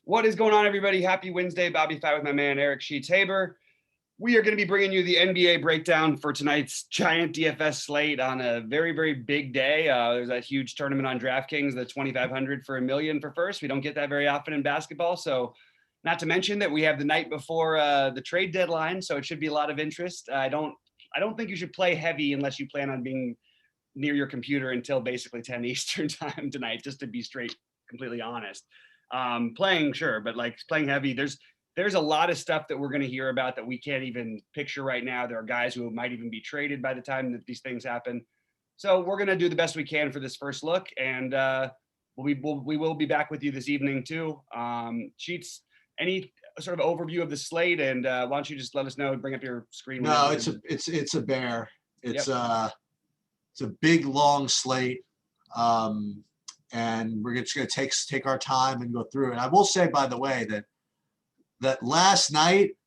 What is going on, everybody? Happy Wednesday. BobbyFi with my man, Eric Sheets-Haber. We are going to be bringing you the NBA breakdown for tonight's giant DFS slate on a very, very big day. There's a huge tournament on DraftKings, the 2,500 for $1 million for first. We don't get that very often in basketball. So not to mention that we have the night before the trade deadline. So it should be a lot of interest. I don't think you should play heavy unless you plan on being near your computer until basically 10 Eastern time tonight, just to be completely honest. Playing, sure, but like playing heavy, there's a lot of stuff that we're going to hear about that we can't even picture right now. There are guys who might even be traded by the time that these things happen. So we're going to do the best we can for this first look, and we will be back with you this evening too. Sheets, any sort of overview of the slate, and why don't you just let us know, bring up your screen. No, it's a bear. It's a big, long slate. And we're just going to take our time and go through it. I will say, by the way, that last night,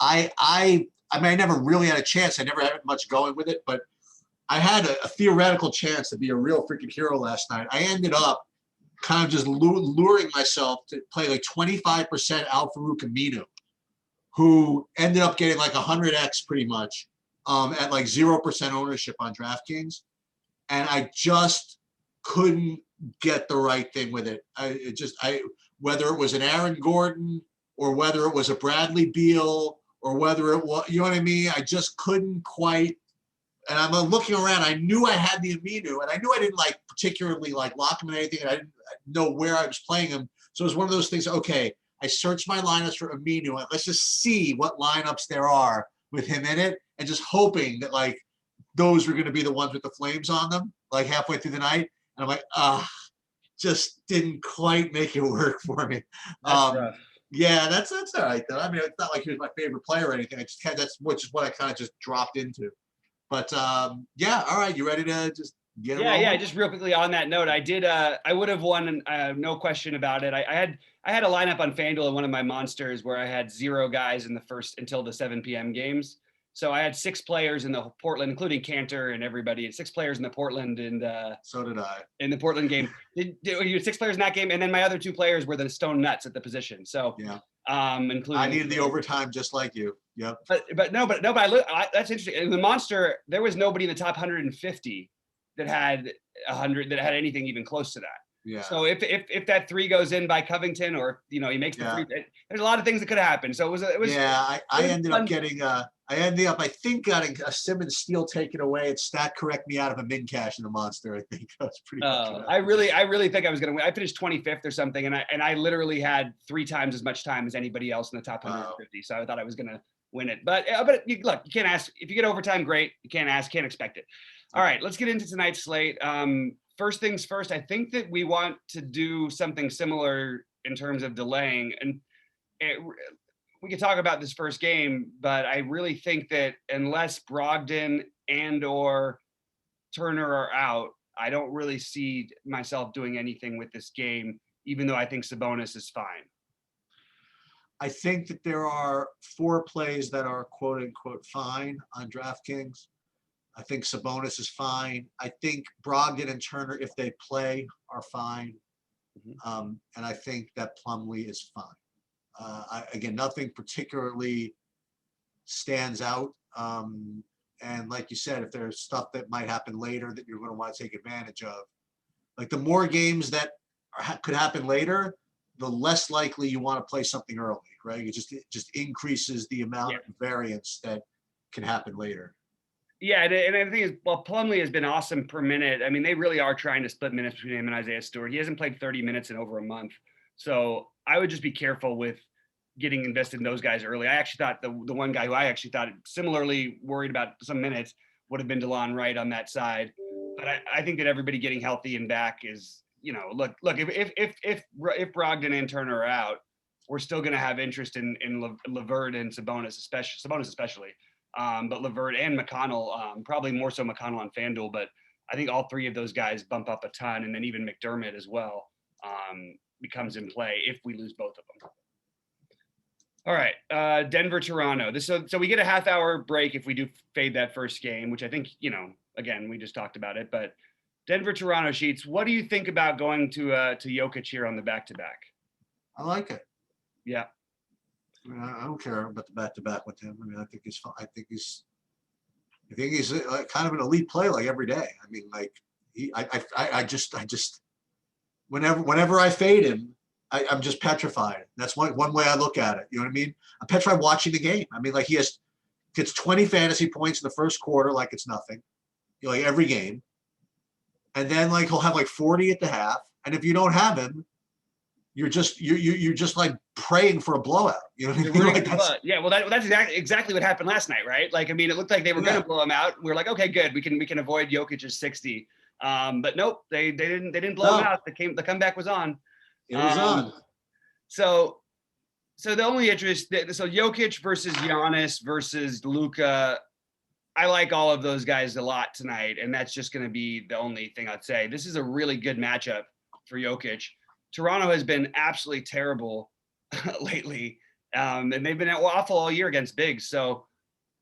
I mean, I never really had a chance. I never had much going with it, but I had a theoretical chance to be a real freaking hero last night. I ended up kind of just luring myself to play like 25% Al-Farouq Aminu, who ended up getting like 100x pretty much at like 0% ownership on DraftKings. And I just couldn't get the right thing with it. Whether it was an Aaron Gordon or whether it was a Bradley Beal or whether it was, you know what I mean? I just couldn't quite. And I'm looking around. I knew I had the Aminu, and I knew I didn't like particularly like lock him in anything. And I didn't know where I was playing him. So it was one of those things. Okay, I searched my lineups for Aminu, and let's just see what lineups there are with him in it, and just hoping that like those were going to be the ones with the flames on them, like halfway through the night. And I'm like, just didn't quite make it work for me. Yeah, that's all right though. I mean, it's not like he was my favorite player or anything. That's what I kind of just dropped into. But yeah, all right. You ready to just get it? Yeah. Just real quickly on that note, I did. I would have won, no question about it. I had a lineup on FanDuel in one of my monsters where I had 0 guys in the first until the 7 p.m. games. So I had 6 players in the Portland, including Cantor and everybody, and 6 players in the Portland, and so did I in the Portland game. You had 6 players in that game, and then my other 2 players were the Stone Nuts at the position. So yeah, including I needed the overtime just like you. Yep. But that's interesting. In the monster, there was nobody in the top 150 that had 100 that had anything even close to that. Yeah. So if that 3 goes in by Covington, or he makes the 3, there's a lot of things that could happen. So it was. Yeah, I ended up getting I think getting a Simmons steal taken away and stat correct me out of a min cash in the monster. I think that's pretty. I really think I was going to win. I finished 25th or something, and I literally had 3 times as much time as anybody else in the top 150. So I thought I was going to win it. But look, you can't ask. If you get overtime, great. You can't expect it. All right, let's get into tonight's slate. First things first, I think that we want to do something similar in terms of delaying, and we could talk about this first game, but I really think that unless Brogdon and or Turner are out, I don't really see myself doing anything with this game, even though I think Sabonis is fine. I think that there are 4 plays that are quote unquote fine on DraftKings. I think Sabonis is fine. I think Brogdon and Turner, if they play, are fine. Mm-hmm. And I think that Plumlee is fine. Again, nothing particularly stands out. And like you said, if there's stuff that might happen later that you're going to want to take advantage of, like the more games that could happen later, the less likely you want to play something early, right? It just increases the amount of variance that can happen later. Yeah, and the thing is, well, Plumlee has been awesome per minute. I mean, they really are trying to split minutes between him and Isaiah Stewart. He hasn't played 30 minutes in over a month. So I would just be careful with getting invested in those guys early. I actually thought the one guy who I actually thought similarly worried about some minutes would have been DeLon Wright on that side. But I think that everybody getting healthy and back is, look, if Brogdon and Turner are out, we're still going to have interest in LeVert and Sabonis especially. But LeVert and McConnell, probably more so McConnell on FanDuel, but I think all 3 of those guys bump up a ton, and then even McDermott as well becomes in play if we lose both of them. All right, Denver, Toronto. So we get a half-hour break if we do fade that first game, which I think, again, we just talked about it. But Denver, Toronto, Sheets, what do you think about going to Jokic here on the back-to-back? I like it. Yeah. I don't care about the back-to-back with him. I mean, I think he's fine. I think he's kind of an elite play like every day. I mean, like I just whenever I fade him, I'm just petrified. That's one way I look at it. You know what I mean? I'm petrified watching the game. I mean, like gets 20 fantasy points in the first quarter, like it's nothing, you know, like every game, and then like he'll have like 40 at the half, and if you don't have him, you're just like praying for a blowout. You know what I mean? Like yeah, well, that's exactly what happened last night, right? Like, I mean, it looked like they were going to blow him out. We were like, okay, good, we can avoid Jokic's 60. But nope, they didn't blow him out. The comeback was on. It was on. So the only interest, so Jokic versus Giannis versus Luka, I like all of those guys a lot tonight, and that's just going to be the only thing I'd say. This is a really good matchup for Jokic. Toronto has been absolutely terrible lately, and they've been awful all year against bigs. So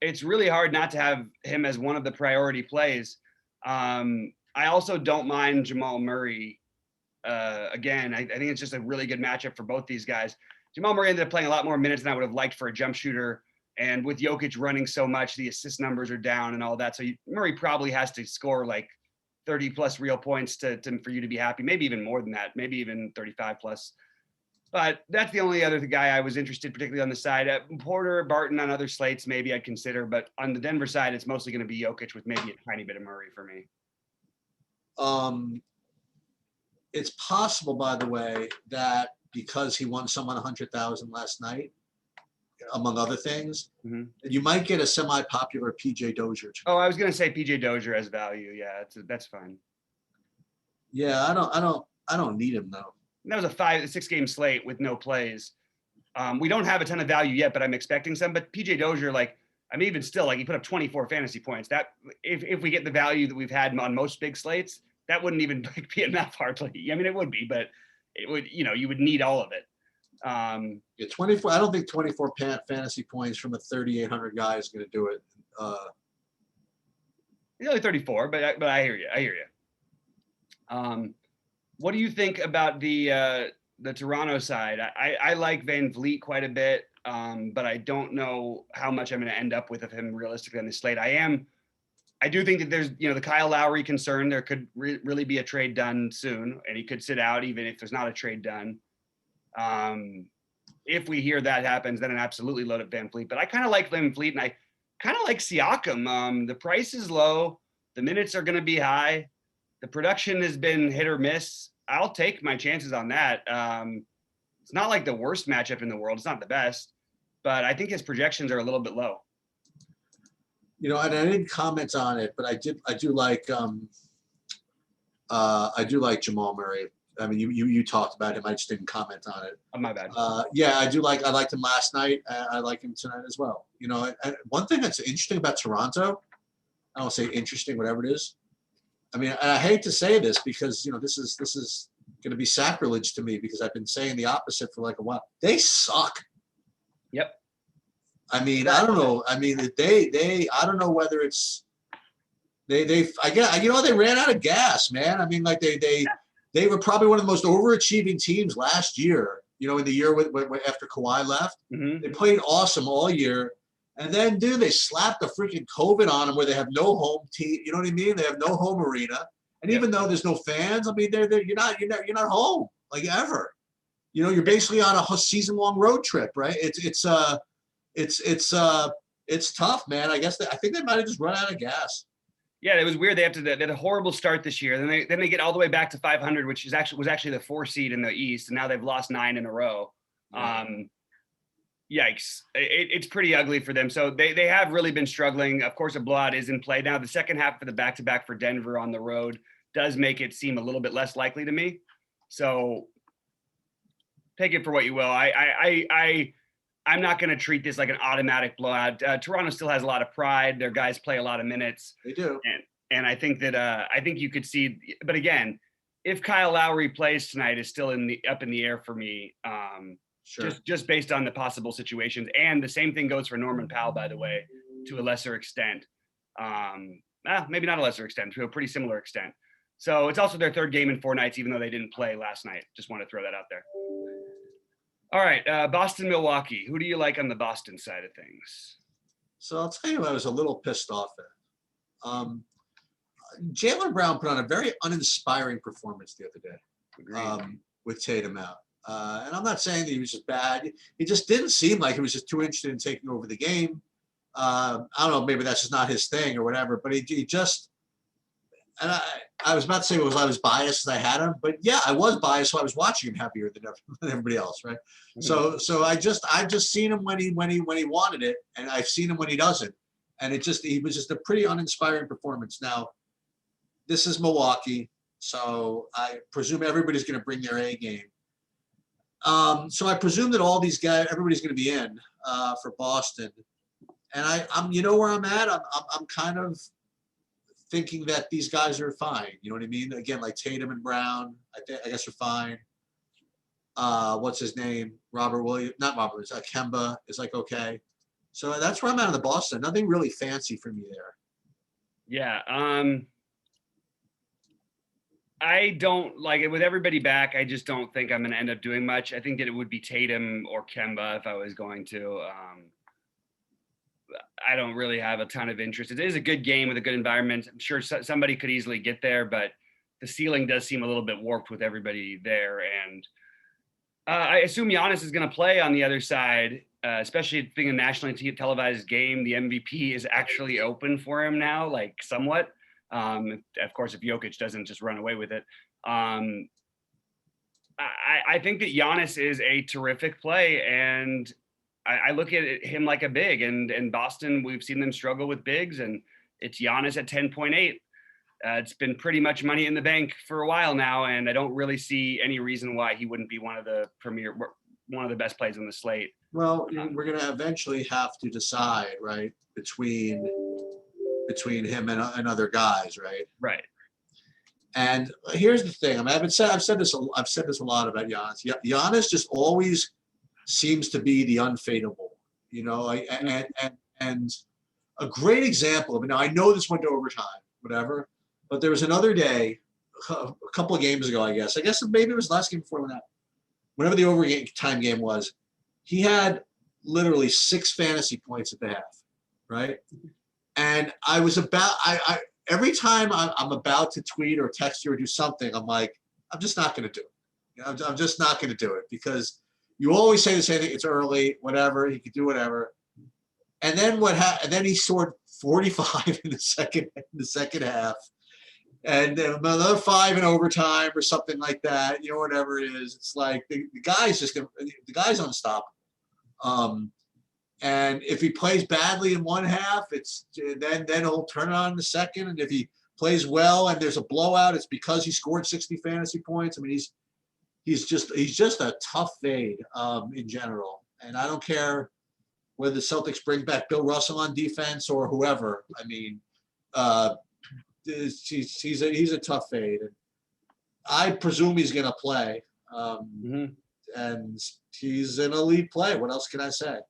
it's really hard not to have him as one of the priority plays. I also don't mind Jamal Murray. Again, I think it's just a really good matchup for both these guys. Jamal Murray ended up playing a lot more minutes than I would have liked for a jump shooter. And with Jokic running so much, the assist numbers are down and all that. So Murray probably has to score like 30 plus real points for you to be happy. Maybe even more than that, maybe even 35 plus. But that's the only other guy I was interested, particularly on the side. Porter, Barton on other slates, maybe I'd consider. But on the Denver side, it's mostly going to be Jokic with maybe a tiny bit of Murray for me. It's possible, by the way, that because he won someone 100,000 last night, among other things, you might get a semi-popular PJ Dozier. Oh, I was going to say PJ Dozier has value. Yeah, that's fine. Yeah, I don't need him though. That was a 5-6 game slate with no plays. We don't have a ton of value yet, but I'm expecting some. But PJ Dozier, like, I mean, even still, like, he put up 24 fantasy points. That if we get the value that we've had on most big slates, that wouldn't even be enough hardly. I mean, it would be, but it would, you would need all of it. Yeah, 24. I don't think 24 fantasy points from a 3,800 guy is going to do it. He's only 34, but I hear you. What do you think about the Toronto side? I like Van Vliet quite a bit, but I don't know how much I'm going to end up with of him realistically on this slate. I do think that there's, the Kyle Lowry concern. There could really be a trade done soon, and he could sit out even if there's not a trade done. If we hear that happens, then I'd absolutely load up Van Vliet. But I kind of like Van Vliet, and I kind of like Siakam. The price is low. The minutes are going to be high. The production has been hit or miss. I'll take my chances on that. It's not like the worst matchup in the world. It's not the best, but I think his projections are a little bit low. And I didn't comment on it, but I do like Jamal Murray. I mean, you talked about him. I just didn't comment on it. Oh, my bad. Yeah, I liked him last night. I like him tonight as well. And one thing that's interesting about Toronto, I don't say interesting, whatever it is. I mean, and I hate to say this because, this is going to be sacrilege to me because I've been saying the opposite for like a while. They suck. Yep. I mean, I don't know. I mean, I don't know whether it's they ran out of gas, man. I mean, like they were probably one of the most overachieving teams last year, in the year after Kawhi left. Mm-hmm. They played awesome all year. And then, dude, they slapped the freaking COVID on them where they have no home team. You know what I mean? They have no home arena. And even though there's no fans, I mean, you're not home like ever. You're basically on a season-long road trip, right? It's tough, man. I think they might have just run out of gas. Yeah, it was weird. They had a horrible start this year. Then they get all the way back to 500, which was actually the 4 seed in the East, and now they've lost 9 in a row. Yikes! It's pretty ugly for them. So they have really been struggling. Of course, a blowout is in play now. The second half for the back-to-back for Denver on the road does make it seem a little bit less likely to me. So take it for what you will. I'm not going to treat this like an automatic blowout. Toronto still has a lot of pride. Their guys play a lot of minutes. They do. And I think that I think you could see. But again, if Kyle Lowry plays tonight, is still up in the air for me. Sure. Just based on the possible situations. And the same thing goes for Norman Powell, by the way, to a lesser extent. Maybe not a lesser extent, to a pretty similar extent. So it's also their third game in 4 nights, even though they didn't play last night. Just want to throw that out there. All right, Boston, Milwaukee. Who do you like on the Boston side of things? So I'll tell you what I was a little pissed off at. Jaylen Brown put on a very uninspiring performance the other day with Tatum out. And I'm not saying that he was just bad. He just didn't seem like he was just too interested in taking over the game. I don't know, maybe that's just not his thing or whatever, but he just, and I was about to say I was biased as I had him, but yeah, I was biased, so I was watching him happier than everybody else, right? Mm-hmm. So I've just seen him when he wanted it, and I've seen him when he doesn't, and he was just a pretty uninspiring performance. Now, this is Milwaukee, so I presume everybody's going to bring their A game. So I presume that everybody's going to be in for Boston, and I'm you know where I'm at. I'm kind of thinking that these guys are fine. You know what I mean? Again, like Tatum and Brown, I guess are fine. What's his name? Not Robert Williams. Kemba is like okay. So that's where I'm at in the Boston. Nothing really fancy for me there. Yeah. I don't like it with everybody back. I just don't think I'm going to end up doing much. I think that it would be Tatum or Kemba if I was going to. I don't really have a ton of interest. It is a good game with a good environment. I'm sure somebody could easily get there, but the ceiling does seem a little bit warped with everybody there. And I assume Giannis is going to play on the other side, especially being a nationally televised game. The MVP is actually open for him now, like somewhat. Of course, if Jokic doesn't just run away with it. I think that Giannis is a terrific play, and I look at him like a big. And in Boston, we've seen them struggle with bigs, and it's Giannis at 10.8. It's been pretty much money in the bank for a while now, and I don't really see any reason why he wouldn't be one of the best plays on the slate. Well, we're going to eventually have to decide, right, between him and other guys, right? Right. And here's the thing. I mean, I've said this a lot about Giannis. Giannis just always seems to be the unfadable, you know. And a great example of it. Now I know this went to overtime, whatever, but there was another day, a couple of games ago, I guess maybe it was last game before that. Whenever the overtime game was, he had literally 6 fantasy points at the half, right? And I was I every time I'm about to tweet or text you or do something, I'm like, I'm just not going to do it. You know, I'm just not going to do it because you always say the same thing. It's early, whatever. He could do whatever. And then and then he scored 45 in the second half, and then another 5 in overtime or something like that. You know, whatever it is. It's like the guy's unstoppable. And if he plays badly in one half, then he'll turn it on in the second. And if he plays well and there's a blowout, it's because he scored 60 fantasy points. I mean, he's just a tough fade in general. And I don't care whether the Celtics bring back Bill Russell on defense or whoever. I mean, he's a tough fade. And I presume he's going to play. And he's an elite player. What else can I say?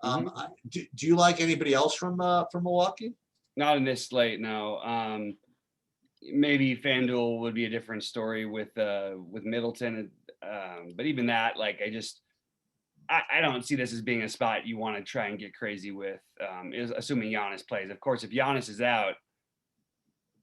Do you like anybody else from Milwaukee? Not in this slate, no. Maybe FanDuel would be a different story with Middleton, but even that, like, I don't see this as being a spot you want to try and get crazy with. Is assuming Giannis plays. Of course, if Giannis is out,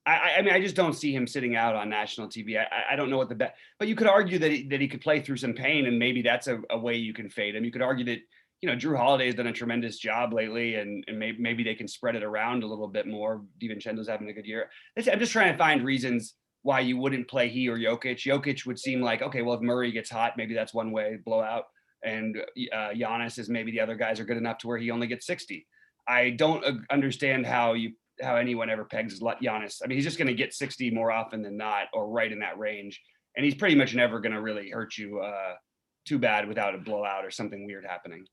I mean, I just don't see him sitting out on national TV. I don't know what but you could argue that he could play through some pain, and maybe that's a way you can fade him. You could argue that, you know, Drew Holiday has done a tremendous job lately, and maybe they can spread it around a little bit more. DiVincenzo's having a good year. I'm just trying to find reasons why you wouldn't play he or Jokic. Jokic would seem like, okay, well, if Murray gets hot, maybe that's one way, blowout. And Giannis is maybe the other guys are good enough to where he only gets 60. I don't understand how anyone ever pegs Giannis. I mean, he's just going to get 60 more often than not, or right in that range. And he's pretty much never going to really hurt you too bad without a blowout or something weird happening.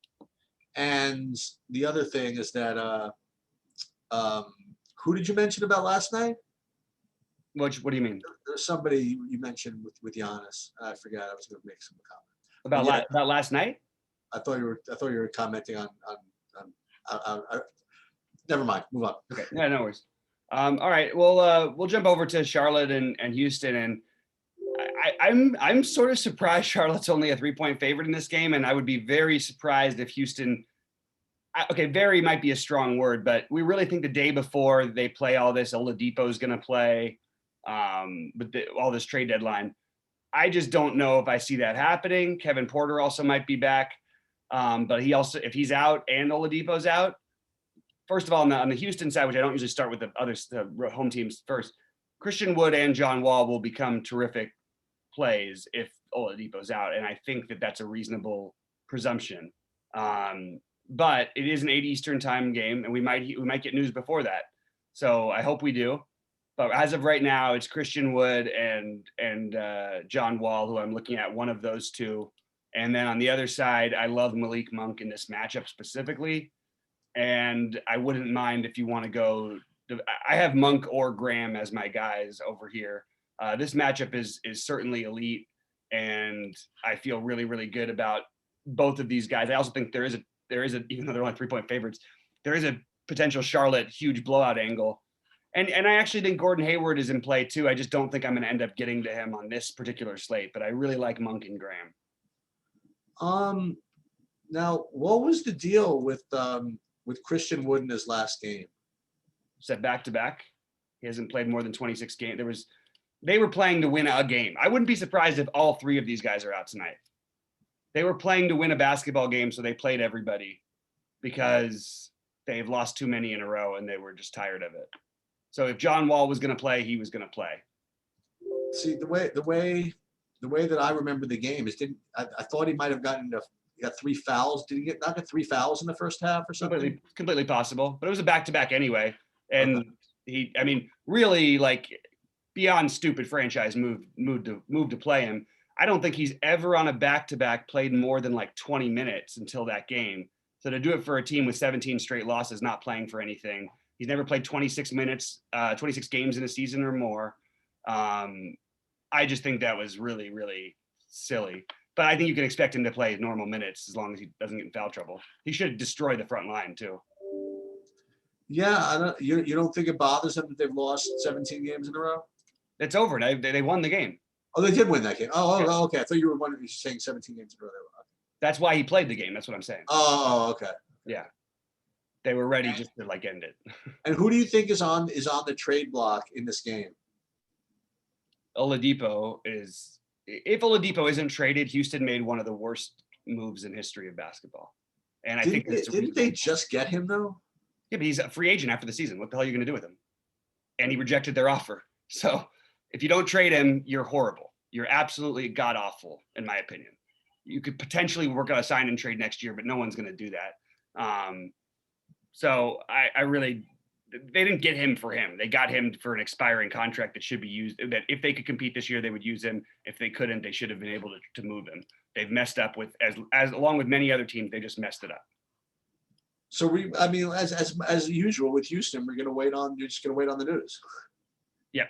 And the other thing is that who did you mention about last night? What do you mean? There's somebody you mentioned with Giannis. I forgot. I was going to make some comment about last night. I thought you were commenting on never mind. Move on. Okay. Yeah, no worries. All right. Well, we'll jump over to Charlotte and Houston, and I'm sort of surprised Charlotte's only a 3-point favorite in this game, and I would be very surprised if Houston. Okay, very might be a strong word, but we really think the day before they play all this, Oladipo is going to play, with all this trade deadline. I just don't know if I see that happening. Kevin Porter also might be back, but he also, if he's out and Oladipo's out, first of all, on the Houston side, which I don't usually start with the others, the home teams first, Christian Wood and John Wall will become terrific plays if Oladipo's out, and I think that that's a reasonable presumption. But it is an 8 Eastern time game, and we might get news before that. So I hope we do. But as of right now, it's Christian Wood and John Wall, who I'm looking at, one of those two. And then on the other side, I love Malik Monk in this matchup specifically. And I wouldn't mind if you want to go. I have Monk or Graham as my guys over here. This matchup is certainly elite, and I feel really, really good about both of these guys. I also think there is a even though they're only 3-point favorites, there is a potential Charlotte huge blowout angle. And I actually think Gordon Hayward is in play too. I just don't think I'm going to end up getting to him on this particular slate, but I really like Monk and Graham. Now, what was the deal with Christian Wood in his last game? Set back-to-back. He hasn't played more than 26 games. They were playing to win a game. I wouldn't be surprised if all three of these guys are out tonight. They were playing to win a basketball game, so they played everybody because they've lost too many in a row and they were just tired of it. So if John Wall was going to play, he was going to play. See, the way that I remember the game is I thought he might have got 3 fouls. Did he not get 3 fouls in the first half or something? Completely possible, but it was a back-to-back anyway. And really, like, beyond stupid franchise move to play him. I don't think he's ever on a back-to-back played more than like 20 minutes until that game. So to do it for a team with 17 straight losses, not playing for anything, he's never played 26 games in a season or more. I just think that was really, really silly. But I think you can expect him to play normal minutes as long as he doesn't get in foul trouble. He should destroy the front line too. Yeah, you don't think it bothers them that they've lost 17 games in a row? It's over. They won the game. Oh, they did win that game. Yes. Okay. I thought you were saying 17 games in a row. That's why he played the game. That's what I'm saying. Oh, okay. Yeah. They were ready just to like end it. And who do you think is on the trade block in this game? Oladipo is. If Oladipo isn't traded, Houston made one of the worst moves in history of basketball. And I think didn't they just get him though? Yeah, but he's a free agent after the season. What the hell are you going to do with him? And he rejected their offer. So if you don't trade him, you're horrible. You're absolutely god awful, in my opinion. You could potentially work on a sign and trade next year, but no one's going to do that. So I really, they didn't get him for him. They got him for an expiring contract that should be used. That if they could compete this year, they would use him. If they couldn't, they should have been able to move him. They've messed up with as along with many other teams. They just messed it up. So as usual with Houston, you're just going to wait on the news. Yep.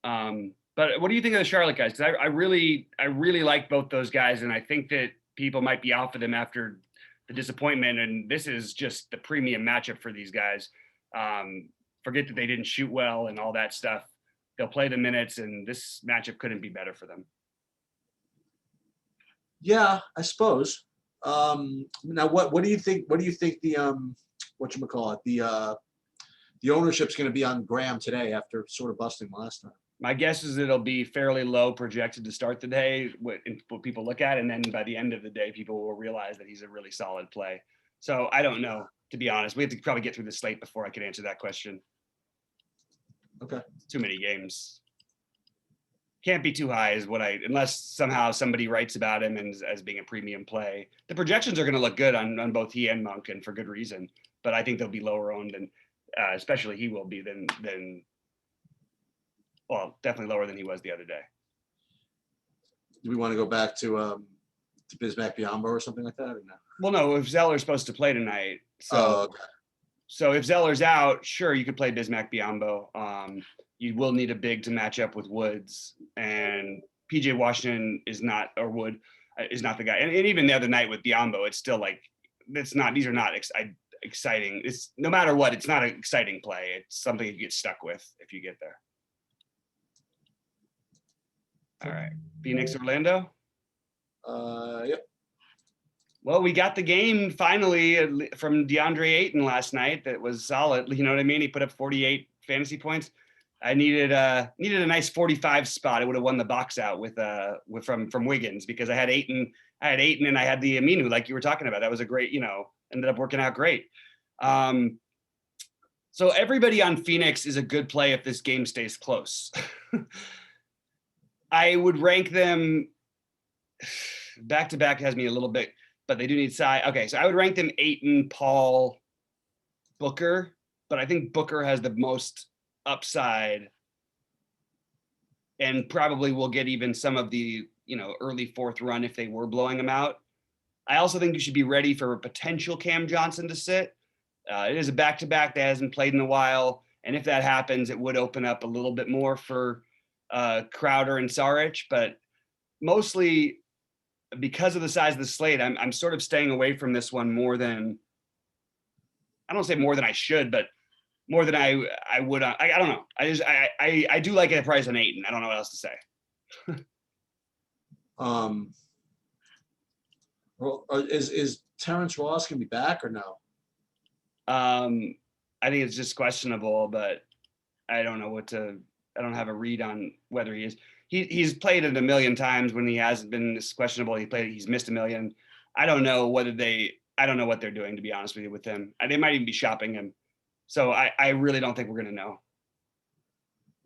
But what do you think of the Charlotte guys? Because I really like both those guys, and I think that people might be off of them after the disappointment. And this is just the premium matchup for these guys. Forget that they didn't shoot well and all that stuff. They'll play the minutes, and this matchup couldn't be better for them. Yeah, I suppose. Now, what do you think? What do you think the the ownership's going to be on Graham today after sort of busting last time? My guess is it'll be fairly low projected to start the day, what people look at, and then by the end of the day, people will realize that he's a really solid play. So I don't know, to be honest. We have to probably get through the slate before I can answer that question. Okay. Too many games. Can't be too high is unless somehow somebody writes about him as being a premium play. The projections are going to look good on both he and Monk, and for good reason. But I think they'll be lower owned, and especially he will be than well, definitely lower than he was the other day. Do we want to go back to Bismack Biyombo or something like that? Or no? Well, no, if Zeller's supposed to play tonight. So, okay. So if Zeller's out, sure, you could play Bismack Biyombo. You will need a big to match up with Woods, and PJ Washington is not, or Wood is not the guy. And even the other night with Biyombo, it's still like, these are not exciting. It's no matter what, it's not an exciting play. It's something you get stuck with if you get there. All right. Phoenix, Orlando. Yep. Well, we got the game finally from DeAndre Ayton last night. That was solid. You know what I mean? He put up 48 fantasy points. I needed a nice 45 spot. I would have won the box out with from Wiggins because I had Ayton and I had the Aminu like you were talking about. That was a great, ended up working out great. So everybody on Phoenix is a good play if this game stays close. I would rank them back to back has me a little bit, but they do need size. Okay, so I would rank them Ayton, Paul, Booker, but I think Booker has the most upside and probably will get even some of the, early fourth run if they were blowing them out. I also think you should be ready for a potential Cam Johnson to sit. It is a back-to-back that hasn't played in a while, and if that happens, it would open up a little bit more for Crowder and Saric, but mostly because of the size of the slate, I'm sort of staying away from this one more than, I don't say more than I should, but more than I would. I don't know. I do like it at price on Ayton. I don't know what else to say. Well, is Terrence Ross gonna be back or no? I think it's just questionable, but I don't know I don't have a read on whether he is. He's played it a million times when he hasn't been this questionable. He's missed a million. I don't know what they're doing, to be honest with you, with him. They might even be shopping him. So I really don't think we're gonna know.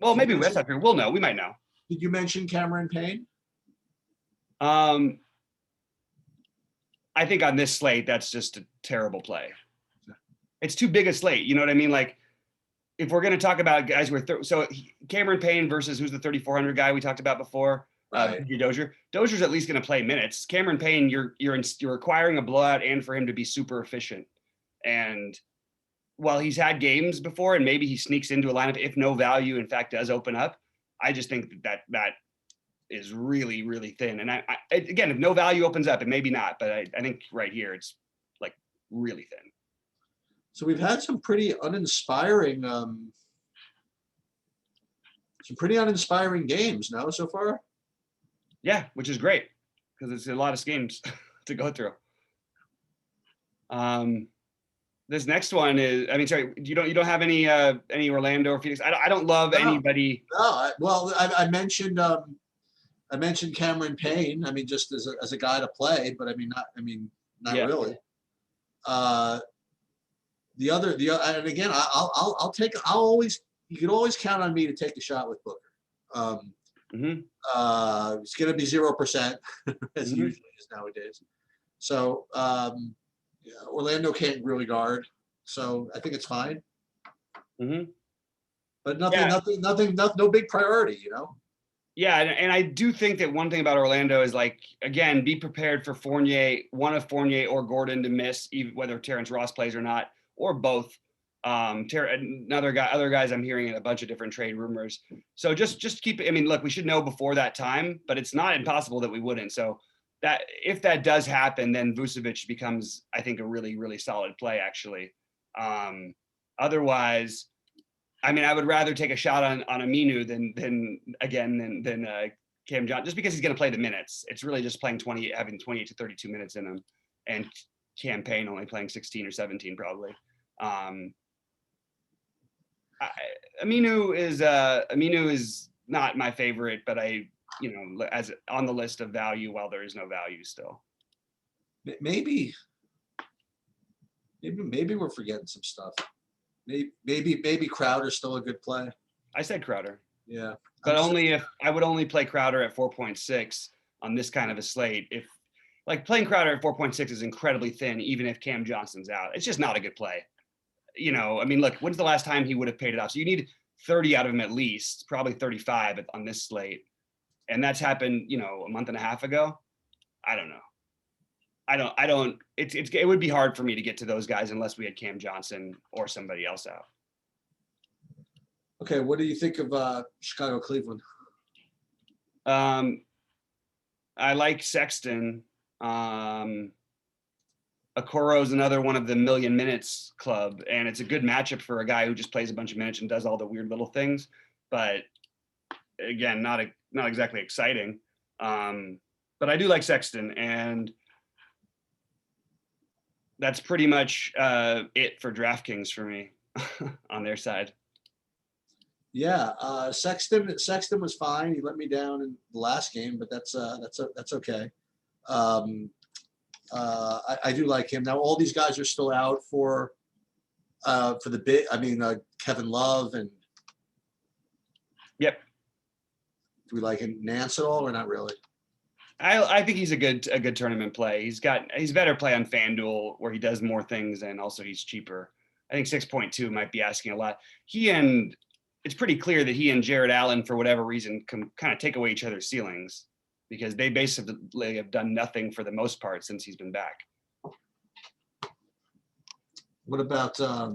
Well, maybe we'll know. We might know. Did you mention Cameron Payne? I think on this slate, that's just a terrible play. It's too big a slate. You know what I mean? Like, if we're going to talk about guys who are Cameron Payne versus who's the 3,400 guy we talked about before, Right. Dozier. Dozier's at least going to play minutes. Cameron Payne, you're requiring a blowout and for him to be super efficient. And while he's had games before and maybe he sneaks into a lineup if no value in fact does open up, I just think that is really, really thin. And I again, if no value opens up, it maybe not, but I think right here it's like really thin. So we've had some pretty uninspiring games now so far. Yeah, which is great because it's a lot of schemes to go through. This next one is, you don't have any Orlando or Phoenix. I don't love anybody. No, I mentioned Cameron Payne. I mean, just as a guy to play, but not really. The other, and again, you can always count on me to take a shot with Booker. It's going to be 0% as usually is nowadays. So Orlando can't really guard, so I think it's fine. But nothing, no big priority, Yeah, and I do think that one thing about Orlando is, like, again, be prepared for one of Fournier or Gordon to miss, even whether Terrence Ross plays or not, or both. Other guys I'm hearing in a bunch of different trade rumors. So just keep it. I mean, look, we should know before that time, but it's not impossible that we wouldn't. So that if that does happen, then Vucevic becomes, I think, a really, really solid play, actually. Otherwise, I mean, I would rather take a shot on Aminu than Cam Johnson, just because he's going to play the minutes. It's really just having 28 to 32 minutes in him, and Cam Payne only playing 16 or 17 probably. Aminu is not my favorite, but as on the list of value while there is no value still. Maybe we're forgetting some stuff. Maybe Crowder's still a good play. I said Crowder. Yeah. But I would only play Crowder at 4.6 on this kind of a slate. If playing Crowder at 4.6 is incredibly thin, even if Cam Johnson's out, it's just not a good play. Look, when's the last time he would have paid it off? So you need 30 out of him at least, probably 35 on this slate. And that's happened, a month and a half ago. I don't know. It would be hard for me to get to those guys unless we had Cam Johnson or somebody else out. Okay, what do you think of Chicago Cleveland? I like Sexton. Okoro's another one of the million minutes club, and it's a good matchup for a guy who just plays a bunch of minutes and does all the weird little things. But again, not exactly exciting. But I do like Sexton, and that's pretty much it for DraftKings for me on their side. Yeah, Sexton was fine. He let me down in the last game, but that's okay. I do like him. Now all these guys are still out for the big. I mean, Kevin Love and. Yep. Do we like him, Nance at all, or not really? I think he's a good tournament play. He's better play on FanDuel where he does more things, and also he's cheaper. I think 6.2 might be asking a lot. It's pretty clear that he and Jared Allen, for whatever reason, can kind of take away each other's ceilings because they basically have done nothing for the most part since he's been back. What about? I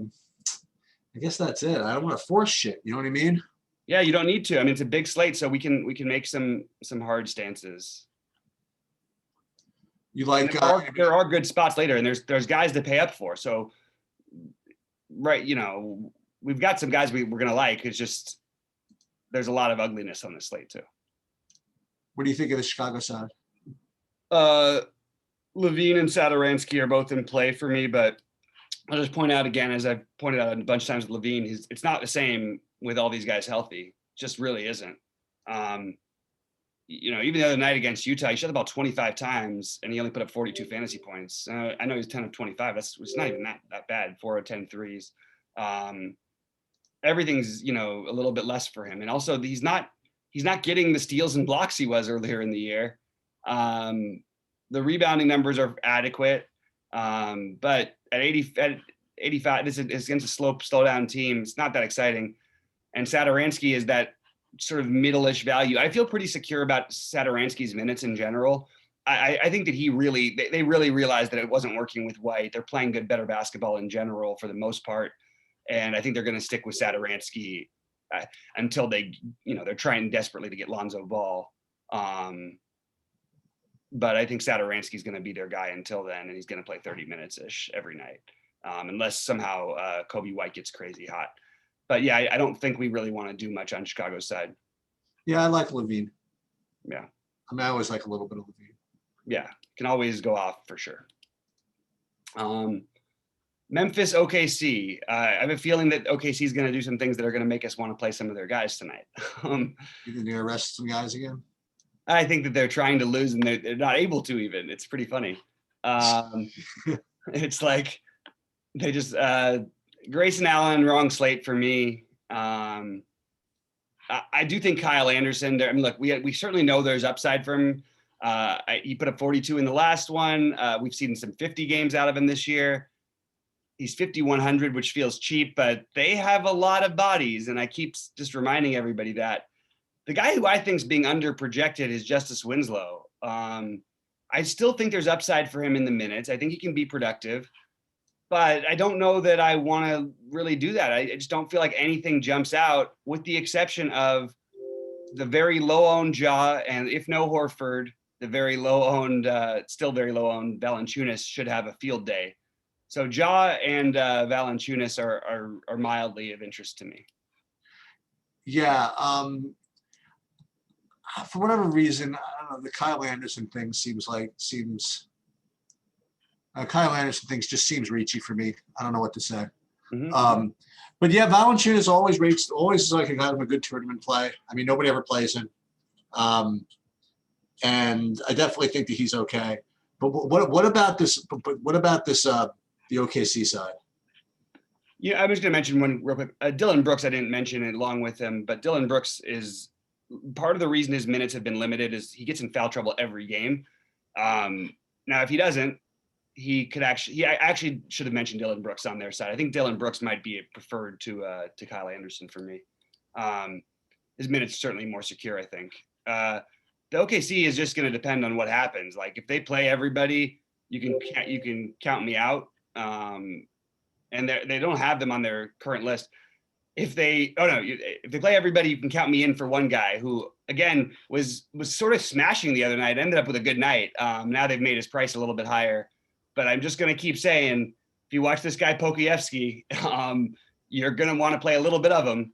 guess that's it. I don't want to force shit. You know what I mean? Yeah, you don't need to. I mean, it's a big slate, so we can make some hard stances. You like? There are good spots later, and there's guys to pay up for. So, right, we've got some guys we're gonna like. It's just there's a lot of ugliness on this slate too. What do you think of the Chicago side? Levine and Satoransky are both in play for me, but I'll just point out again, as I've pointed out a bunch of times with Levine, it's not the same with all these guys healthy. It just really isn't. Even the other night against Utah, he shot the ball 25 times and he only put up 42 fantasy points. I know he's 10 of 25. It's not even that bad. 4 of 10 threes. Everything's, a little bit less for him. And also he's not getting the steals and blocks he was earlier in the year. The rebounding numbers are adequate. But at 85, this is against a slow down team. It's not that exciting. And Satoransky is that sort of middle-ish value. I feel pretty secure about Satoransky's minutes in general. I think that they really realized that it wasn't working with White. They're playing better basketball in general for the most part. And I think they're going to stick with Satoransky until they're trying desperately to get Lonzo Ball. But I think Satoransky is going to be their guy until then, and he's going to play 30 minutes-ish every night, unless somehow Kobe White gets crazy hot. But yeah, I don't think we really want to do much on Chicago's side. Yeah, I like Levine. Yeah. I mean, I always like a little bit of Levine. Yeah, can always go off for sure. Memphis, OKC. I have a feeling that OKC is going to do some things that are going to make us want to play some of their guys tonight. You think they're arrest some guys again? I think that they're trying to lose and they're not able to even. It's pretty funny. It's like they just Grayson Allen, wrong slate for me. I do think Kyle Anderson. I mean, look, we certainly know there's upside for him. He put up 42 in the last one. We've seen some 50 games out of him this year. He's 5,100, which feels cheap, but they have a lot of bodies, and I keep just reminding everybody that. The guy who I think is being under-projected is Justice Winslow. I still think there's upside for him in the minutes. I think he can be productive. But I don't know that I want to really do that. I just don't feel like anything jumps out, with the exception of the very low-owned Ja, and if no Horford, the very low-owned, still very low-owned Valanciunas should have a field day. So Ja and Valanciunas are mildly of interest to me. Yeah. For whatever reason, I don't know, the Kyle Anderson thing seems Kyle Anderson things just seems reachy for me. I don't know what to say. Mm-hmm. But yeah, Valanciunas always is like a kind of a good tournament play. I mean, nobody ever plays him. And I definitely think that he's okay. But what about this? But what about this? The OKC side. Yeah, I was going to mention one real quick. Dillon Brooks, I didn't mention it along with him, but Dillon Brooks is part of the reason his minutes have been limited is he gets in foul trouble every game. Now, if he doesn't, I actually should have mentioned Dillon Brooks on their side. I think Dillon Brooks might be preferred to Kyle Anderson for me. His minutes are certainly more secure, I think. The OKC is just going to depend on what happens. Like if they play everybody, you can count me out. And they don't have them on their current list. If they play everybody, you can count me in for one guy who, again, was sort of smashing the other night, ended up with a good night. Now they've made his price a little bit higher, but I'm just going to keep saying, if you watch this guy Pokievsky, you're going to want to play a little bit of him.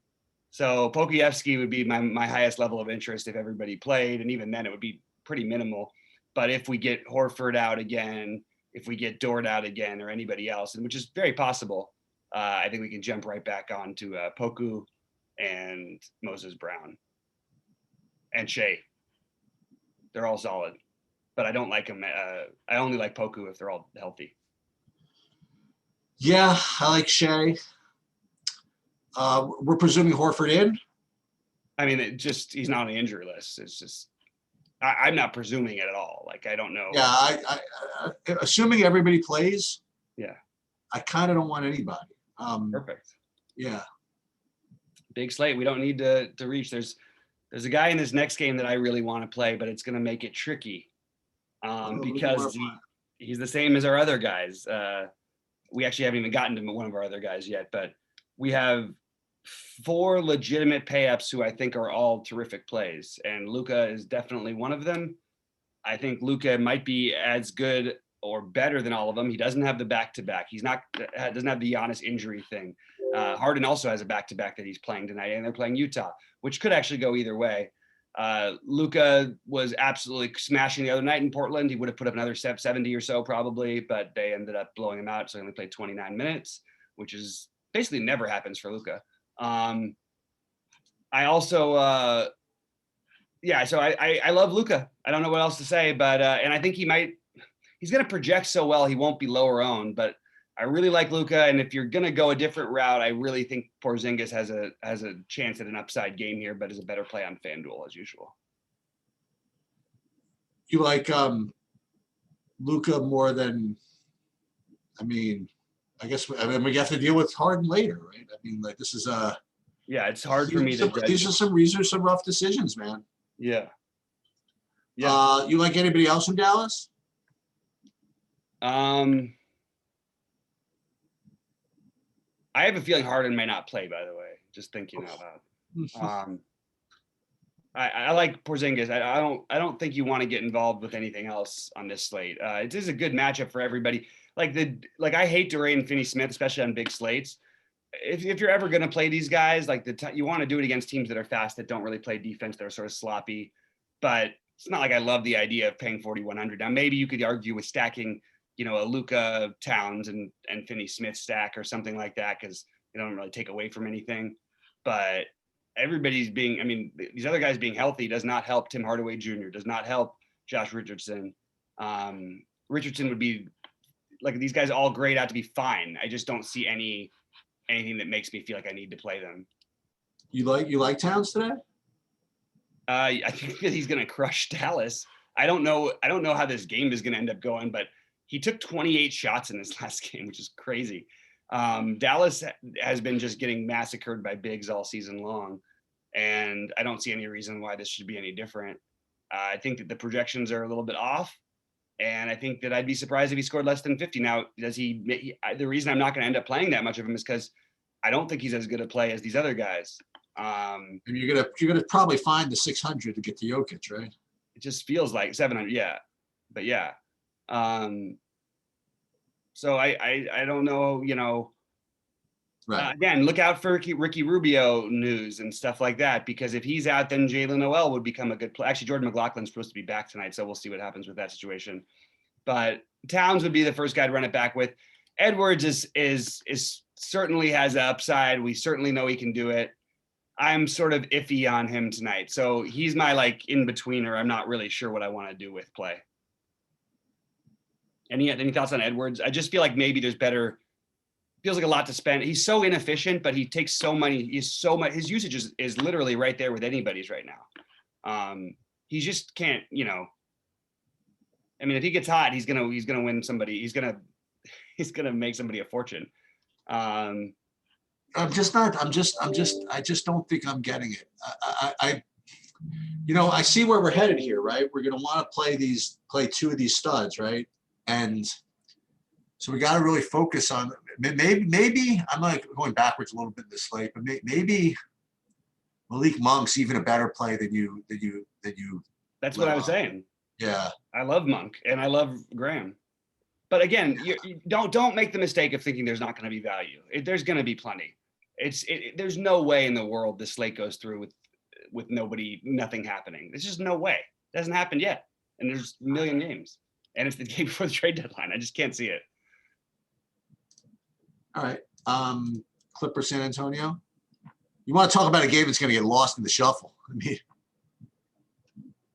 So Pokuevsky would be my highest level of interest if everybody played, and even then it would be pretty minimal. But if we get Horford out again, if we get Dort out again, or anybody else, and which is very possible, I think we can jump right back on to Poku and Moses Brown and Shea. They're all solid, but I don't like them. I only like Poku if they're all healthy. Yeah, I like Shea. We're presuming Horford in. I mean, he's not on the injury list. It's just I'm not presuming it at all. Like, I don't know. Yeah, I assuming everybody plays. Yeah, I kind of don't want anybody. Perfect. Yeah, big slate. We don't need to reach. There's a guy in this next game that I really want to play, but it's going to make it tricky because he's the same as our other guys. We actually haven't even gotten to one of our other guys yet, but we have 4 legitimate pay-ups who I think are all terrific plays, and Luka is definitely one of them. I think Luka might be as good or better than all of them. He doesn't have the back-to-back. Doesn't have the Giannis injury thing. Harden also has a back-to-back that he's playing tonight, and they're playing Utah, which could actually go either way. Luka was absolutely smashing the other night in Portland. He would have put up another 70 or so probably, but they ended up blowing him out, so he only played 29 minutes, which is basically never happens for Luka. I also, so I love Luka. I don't know what else to say, but, and I think he's going to project so well, he won't be lower owned, but I really like Luka. And if you're going to go a different route, I really think Porzingis has a chance at an upside game here, but is a better play on FanDuel as usual. You like, Luka more than, I guess we have to deal with Harden later, right? I mean, like, this is yeah, it's hard for me to. These are some rough decisions, man. Yeah. You like anybody else from Dallas? I have a feeling Harden may not play. By the way, just thinking out loud. I like Porzingis. I don't think you want to get involved with anything else on this slate. It is a good matchup for everybody. I hate Durant and Finney-Smith, especially on big slates. If you're ever going to play these guys, you want to do it against teams that are fast, that don't really play defense, that are sort of sloppy. But it's not like I love the idea of paying 4,100. Now, maybe you could argue with stacking, a Luka, Towns, and Finney-Smith stack or something like that, because they don't really take away from anything. But everybody's these other guys being healthy does not help Tim Hardaway Jr., does not help Josh Richardson. Richardson would be, these guys all grade out to be fine. I just don't see anything that makes me feel like I need to play them. You like Towns today? I think that he's going to crush Dallas. I don't know how this game is going to end up going, but he took 28 shots in this last game, which is crazy. Dallas has been just getting massacred by bigs all season long, and I don't see any reason why this should be any different. I think that the projections are a little bit off, and I think that I'd be surprised if he scored less than 50. Now, the reason I'm not going to end up playing that much of him is because I don't think he's as good a play as these other guys. And you're gonna probably find the 600 to get to Jokic, right? It just feels like 700, yeah. But yeah. So I don't know, Right. Again, look out for Ricky Rubio news and stuff like that, because if he's out, then Jalen Noel would become a good play. Actually, Jordan McLaughlin's supposed to be back tonight, so we'll see what happens with that situation. But Towns would be the first guy to run it back with. Edwards is certainly has the upside. We certainly know he can do it. I'm sort of iffy on him tonight. So he's my in-betweener. I'm not really sure what I want to do with play. Any thoughts on Edwards? I just feel like maybe there's better, feels like a lot to spend. He's so inefficient, but he takes so many, his usage is literally right there with anybody's right now. He just can't, if he gets hot, he's gonna win somebody. He's gonna make somebody a fortune. I just don't think I'm getting it. I see where we're headed here, right? We're going to want to play 2 of these studs, right? And so we got to really focus on, maybe I'm going backwards a little bit in this slate, but maybe Malik Monk's even a better play than you. That's what I was saying. Yeah. I love Monk and I love Graham. But again, you don't make the mistake of thinking there's not going to be value. There's going to be plenty. There's no way in the world this slate goes through with nothing happening. There's just no way. It hasn't happened yet. And there's a million games. And it's the day before the trade deadline. I just can't see it. All right. Clippers San Antonio. You want to talk about a game that's going to get lost in the shuffle? I mean,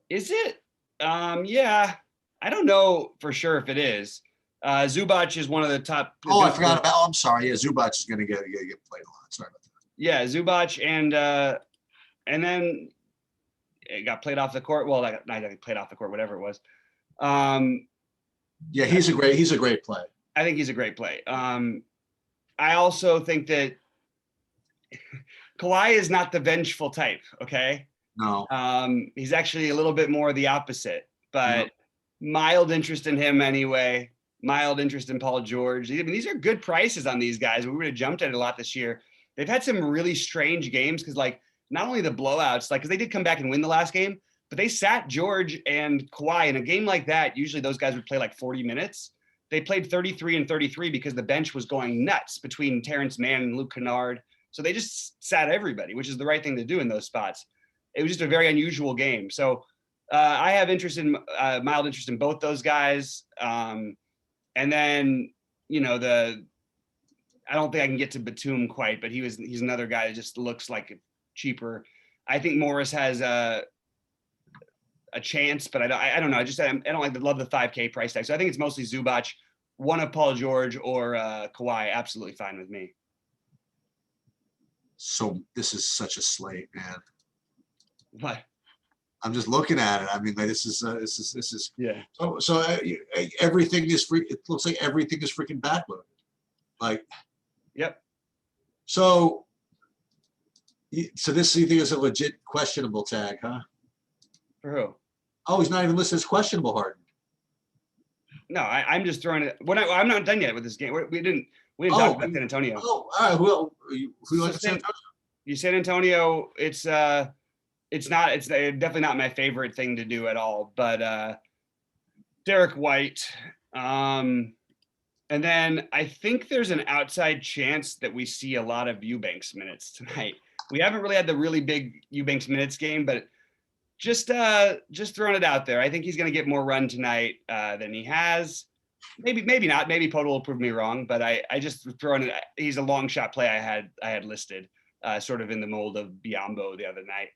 is it? Yeah. I don't know for sure if it is. Zubac is one of the top. Oh, I forgot about. Oh, I'm sorry. Yeah, Zubac is going to get played a lot. Sorry about that. Yeah, Zubac and then it got played off the court. Well, I played off the court, whatever it was. Yeah, he's a great play. I think he's a great play. I also think that Kawhi is not the vengeful type. Okay. No. He's actually a little bit more the opposite, but mild interest in him anyway. Mild interest in Paul George. I mean, these are good prices on these guys. We would have jumped at it a lot this year. They've had some really strange games because, like, not only the blowouts, like, because they did come back and win the last game, but they sat George and Kawhi in a game like that. Usually those guys would play like 40 minutes. They played 33 and 33 because the bench was going nuts between Terrence Mann and Luke Kennard. So they just sat everybody, which is the right thing to do in those spots. It was just a very unusual game. So I have mild interest in both those guys. And then, I don't think I can get to Batum quite, but he's another guy that just looks like cheaper. I think Morris has a chance, but I don't know. I don't love the 5K price tag. So I think it's mostly Zubac, one of Paul George or Kawhi. Absolutely fine with me. So this is such a slate, man. What? I'm just looking at it. I mean, like, this is yeah. So everything is free. It looks like everything is freaking backloaded. Like, yep. So this you think is a legit questionable tag, huh? For who? Oh, he's not even listed as questionable, Harden. No, I'm just throwing it. I'm not done yet with this game. We didn't talk about San Antonio. Oh, all right. Who you like San Antonio? San Antonio. It's definitely not my favorite thing to do at all. But Derek White, and then I think there's an outside chance that we see a lot of Eubanks minutes tonight. We haven't really had the really big Eubanks minutes game, but just throwing it out there. I think he's going to get more run tonight than he has. Maybe not. Maybe Poto will prove me wrong, but I just throwing it. He's a long shot play I had listed, sort of in the mold of Biyombo the other night.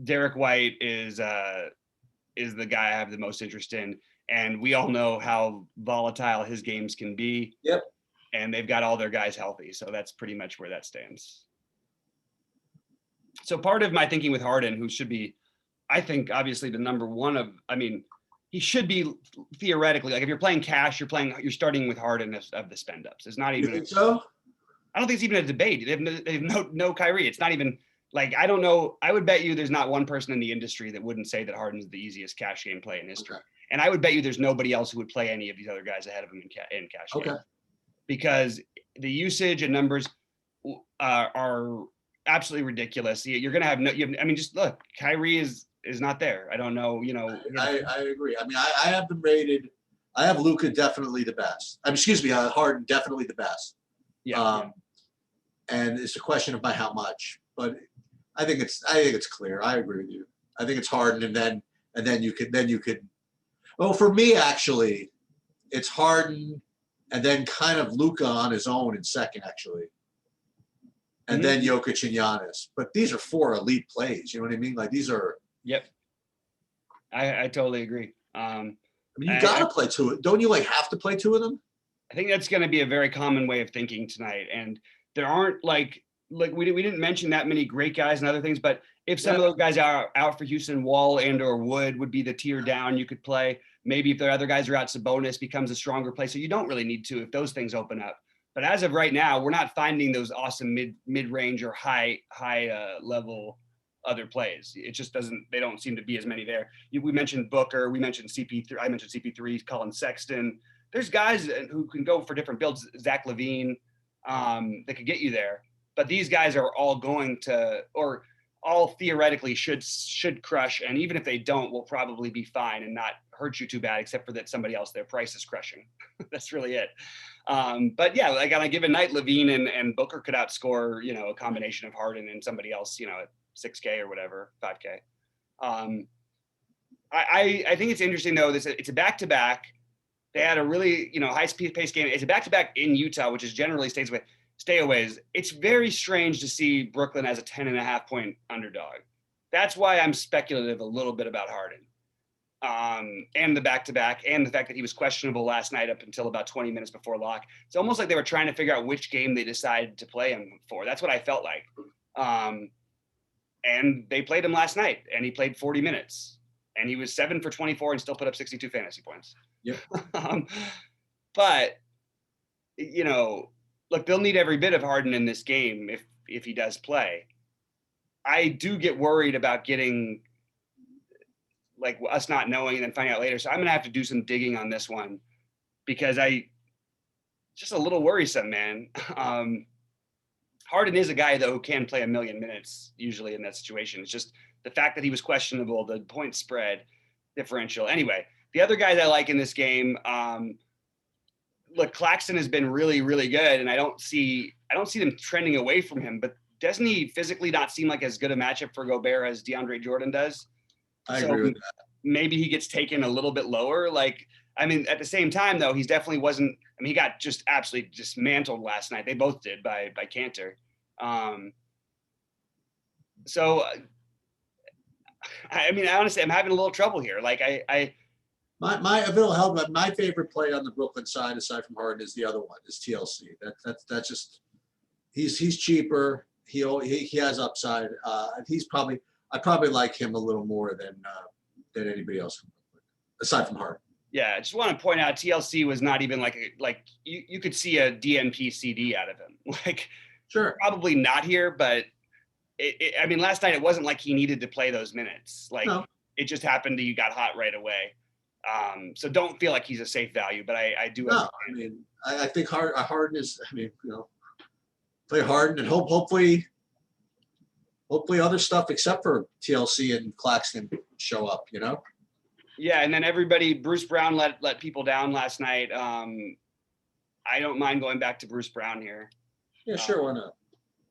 Derek White is the guy I have the most interest in, and we all know how volatile his games can be. Yep. And they've got all their guys healthy, so that's pretty much where that stands. So part of my thinking with Harden, who should be, I think, obviously the number one he should be theoretically, like, if you're playing cash, you're starting with Harden of the spend ups. It's not even. You think so? I don't think it's even a debate. They have no Kyrie. It's not even. Like, I don't know. I would bet you there's not one person in the industry that wouldn't say that Harden's the easiest cash game play in history. Okay. And I would bet you there's nobody else who would play any of these other guys ahead of him in cash game. Because the usage and numbers are absolutely ridiculous. You're going to have just look, Kyrie is not there. I don't know, I agree. I mean, I have them rated. I have Luka definitely the best. Harden definitely the best. Yeah. And it's a question of by how much, but I think it's clear. I agree with you. I think it's Harden, and then you could. Well, for me, actually, it's Harden, and then kind of Luka on his own in second, actually, and then Jokic and Giannis. But these are 4 elite plays. You know what I mean? Like, these are. Yep. I totally agree. You got to play 2. Don't you have to play 2 of them? I think that's going to be a very common way of thinking tonight, and there aren't like we didn't mention that many great guys and other things, but if some of those guys are out for Houston, Wall and or Wood would be the tier down you could play. Maybe if the other guys are out, Sabonis becomes a stronger play. So you don't really need to if those things open up. But as of right now, we're not finding those awesome mid-range or high level other plays. It just they don't seem to be as many there. We mentioned Booker, we mentioned CP3, I mentioned CP3, Colin Sexton. There's guys who can go for different builds, Zach LaVine, that could get you there. But these guys are all going to, or all theoretically should crush. And even if they don't, will probably be fine and not hurt you too bad, except for that somebody else, their price is crushing. That's really it. But yeah, like on a given night, Levine and Booker could outscore, a combination of Harden and somebody else, at 6K or whatever, 5K. I think it's interesting though. It's a back-to-back. They had a really, high speed pace game. It's a back-to-back in Utah, which is generally stayaways. It's very strange to see Brooklyn as a 10.5 point underdog. That's why I'm speculative a little bit about Harden. And the back-to-back and the fact that he was questionable last night up until about 20 minutes before lock. It's almost like they were trying to figure out which game they decided to play him for. That's what I felt like. And they played him last night and he played 40 minutes and he was 7 for 24 and still put up 62 fantasy points. Yep. But, look, they'll need every bit of Harden in this game if he does play. I do get worried about getting like us not knowing and then finding out later. So I'm going to have to do some digging on this one because just a little worrisome, man. Harden is a guy though who can play a million minutes usually in that situation. It's just the fact that he was questionable, the point spread differential. Anyway, the other guys I like in this game, look, Claxton has been really, really good, and I don't see them trending away from him. But doesn't he physically not seem like as good a matchup for Gobert as DeAndre Jordan does? I agree with that. Maybe he gets taken a little bit lower. At the same time though, he's definitely wasn't. He got just absolutely dismantled last night. They both did by Cantor. Honestly, I'm having a little trouble here. If it'll help, my favorite play on the Brooklyn side, aside from Harden, is the other one, is TLC. That's just he's cheaper. He has upside. I probably like him a little more than anybody else from Brooklyn, aside from Harden. Yeah, I just want to point out TLC was not even like you could see a DNP CD out of him. Sure, probably not here, but last night it wasn't like he needed to play those minutes. No. It just happened that you got hot right away. So don't feel like he's a safe value, but I do. No, I think Harden is. Play Harden and hopefully other stuff except for TLC and Claxton show up. Yeah, and then Bruce Brown let people down last night. I don't mind going back to Bruce Brown here. Yeah, sure, why not?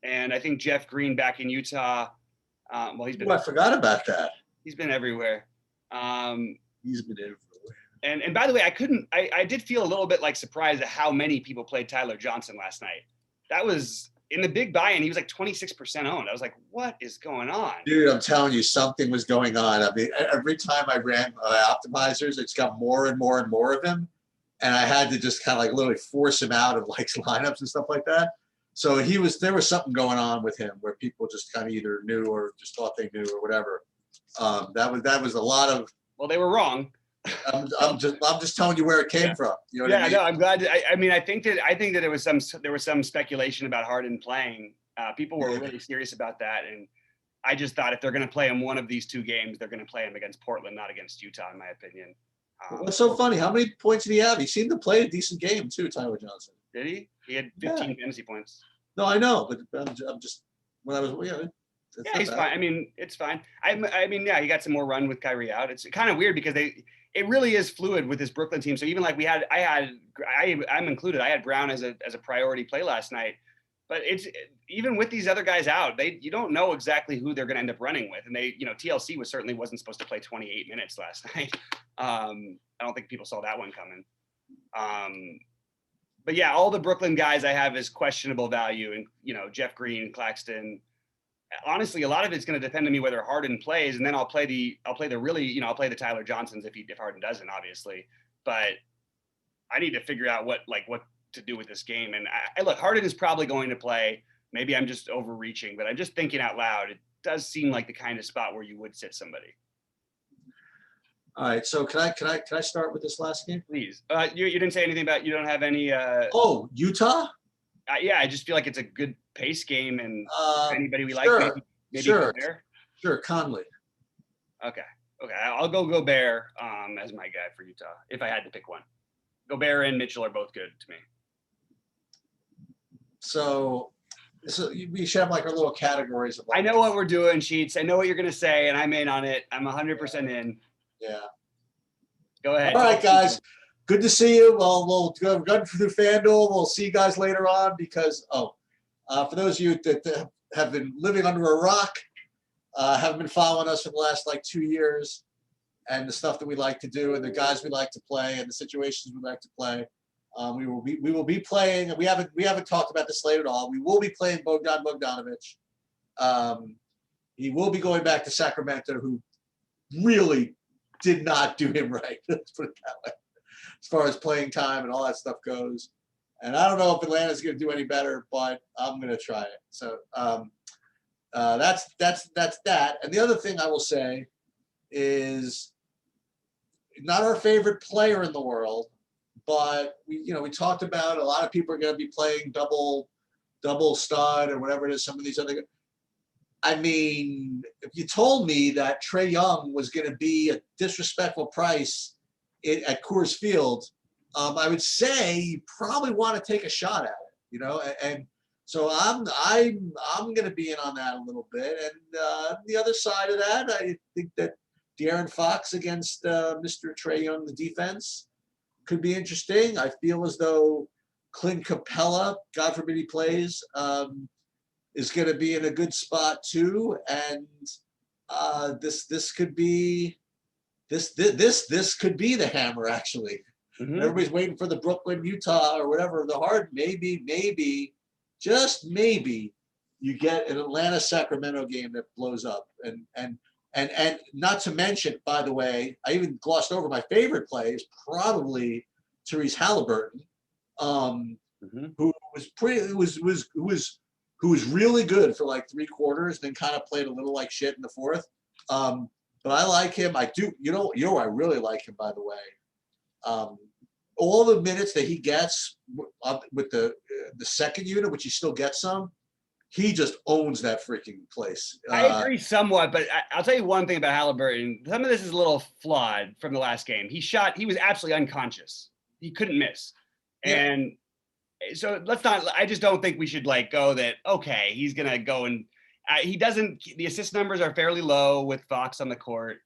And I think Jeff Green back in Utah. He's been. I forgot about that. He's been everywhere. He's been everywhere. And by the way, I did feel a little bit surprised at how many people played Tyler Johnson last night. That was in the big buy-in. He was 26% owned. I was like, what is going on? Dude, I'm telling you, something was going on. Every time I ran optimizers, it's got more and more and more of him. And I had to just kind of literally force him out of lineups and stuff like that. So there was something going on with him where people just kind of either knew or just thought they knew or whatever. That was a lot of. Well, they were wrong. I'm just telling you where it came from. You know what I mean? No, I'm glad. I think that there was some speculation about Harden playing. People were really serious about that, and I just thought if they're going to play him one of these two games, they're going to play him against Portland, not against Utah, in my opinion. What's so funny? How many points did he have? He seemed to play a decent game too, Tyler Johnson. Did he? He had 15 fantasy points. No, I know, but I'm just when I was he's fine. It's fine. He got some more run with Kyrie out. It's kind of weird because it really is fluid with this Brooklyn team. So even I'm included. I had Brown as a priority play last night, but it's even with these other guys out, you don't know exactly who they're going to end up running with. And TLC wasn't supposed to play 28 minutes last night. I don't think people saw that one coming. But yeah, all the Brooklyn guys I have is questionable value, and Jeff Green, Claxton. Honestly, a lot of it's going to depend on me whether Harden plays, and then I'll play the the Tyler Johnsons if Harden doesn't, obviously. But I need to figure out what to do with this game. And I look, Harden is probably going to play. Maybe I'm just overreaching, but I'm just thinking out loud. It does seem like the kind of spot where you would sit somebody. All right, so can I start with this last game? Please. You didn't say anything about you don't have any. Utah. Yeah, I just feel like it's a good pace game, and anybody we sure, like, maybe sure, Gobert. Sure, Conley. Okay, I'll go Gobert as my guy for Utah if I had to pick one. Gobert and Mitchell are both good to me. So we should have our little categories of. I know what we're doing, Sheets. I know what you're gonna say, and I'm in on it. I'm 100% in. Yeah. Go ahead. All right, guys. Good to see you. Well, we'll go through FanDuel. We'll see you guys later on because, for those of you that have been living under a rock, haven't been following us for the last like 2 years, and the stuff that we like to do, and the guys we like to play, and the situations we like to play, we will be playing. And we haven't talked about this late at all. We will be playing Bogdan Bogdanovich. He will be going back to Sacramento, who really did not do him right. Let's put it that way, as far as playing time and all that stuff goes. And I don't know if Atlanta's going to do any better, but I'm going to try it. So that's that. And the other thing I will say is not our favorite player in the world, but we talked about a lot of people are going to be playing double stud or whatever it is. Some of these other. I mean, if you told me that Trae Young was going to be a disrespectful price at Coors Field, I would say you probably want to take a shot at it, and so I'm going to be in on that a little bit. And the other side of that, I think that De'Aaron Fox against Mr. Trae Young, the defense, could be interesting. I feel as though Clint Capella, God forbid he plays, is going to be in a good spot too, and this could be this could be the hammer actually. Mm-hmm. Everybody's waiting for the Brooklyn, Utah, or whatever. The hard maybe, just maybe, you get an Atlanta Sacramento game that blows up, and not to mention, by the way, I even glossed over my favorite play is probably Terese Halliburton, who was really good for like 3 quarters, then kind of played a little like shit in the fourth. But I like him. I do. I really like him, by the way. All the minutes that he gets with the second unit, which he still gets some, he just owns that freaking place. I agree somewhat, but I'll tell you one thing about Halliburton. Some of this is a little flawed from the last game. He was absolutely unconscious. He couldn't miss. Yeah. And so I just don't think we should go that, okay, he's going to go and he doesn't, the assist numbers are fairly low with Fox on the court,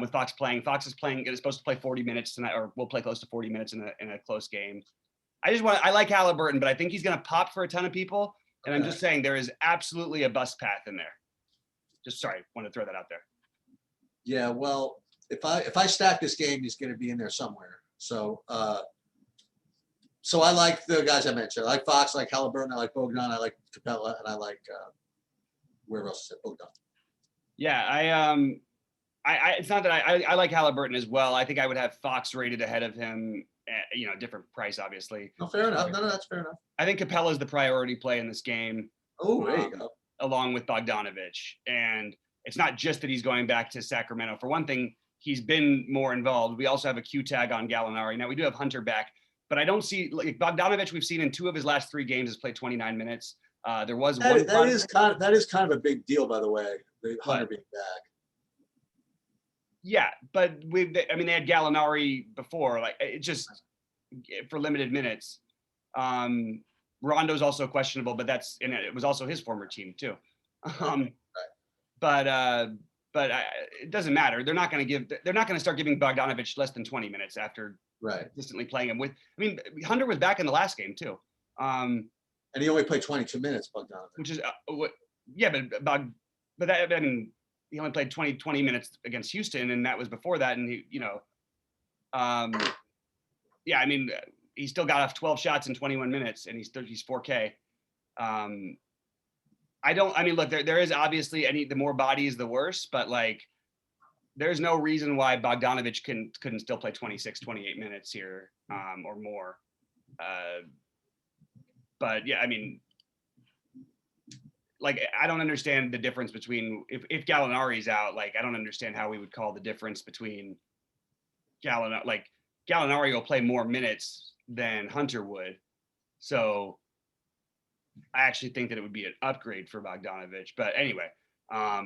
with Fox playing. Fox is supposed to play 40 minutes tonight, or will play close to 40 minutes in a close game. I like Halliburton, but I think he's going to pop for a ton of people. And I'm just saying there is absolutely a bust path in there. Want to throw that out there. Yeah, well, if I stack this game, he's going to be in there somewhere. So I like the guys I mentioned. I like Fox, I like Halliburton, I like Bogdan, I like Capella, and I like where else is it? Bogdan. Yeah, it's not that I like Halliburton as well. I think I would have Fox rated ahead of him. Different price, obviously. No, fair enough. No, that's fair enough. I think Capella is the priority play in this game. Oh, there you go. Along with Bogdanovich. And it's not just that he's going back to Sacramento. For one thing, he's been more involved. We also have a Q tag on Gallinari. Now, we do have Hunter back, but I don't see Bogdanovich. We've seen in 2 of his last 3 games has played 29 minutes. There was one. That is kind of a big deal, by the way. The Hunter being back. Yeah, but they had Gallinari before, it just for limited minutes. Rondo's also questionable, but it was also his former team too. But it doesn't matter. They're not going to start giving Bogdanovich less than 20 minutes after consistently playing him with. Hunter was back in the last game too. And he only played 22 minutes, Bogdanovich. Which is he only played 20 minutes against Houston, and that was before that. And he still got off 12 shots in 21 minutes, and he's 4K. Look, there is obviously the more bodies, the worse, but there's no reason why Bogdanovich couldn't still play 26, 28 minutes here, or more. But yeah, I don't understand the difference between if Gallinari's out. I don't understand how we would call the difference between Gallinari will play more minutes than Hunter would. So I actually think that it would be an upgrade for Bogdanovich. But anyway, I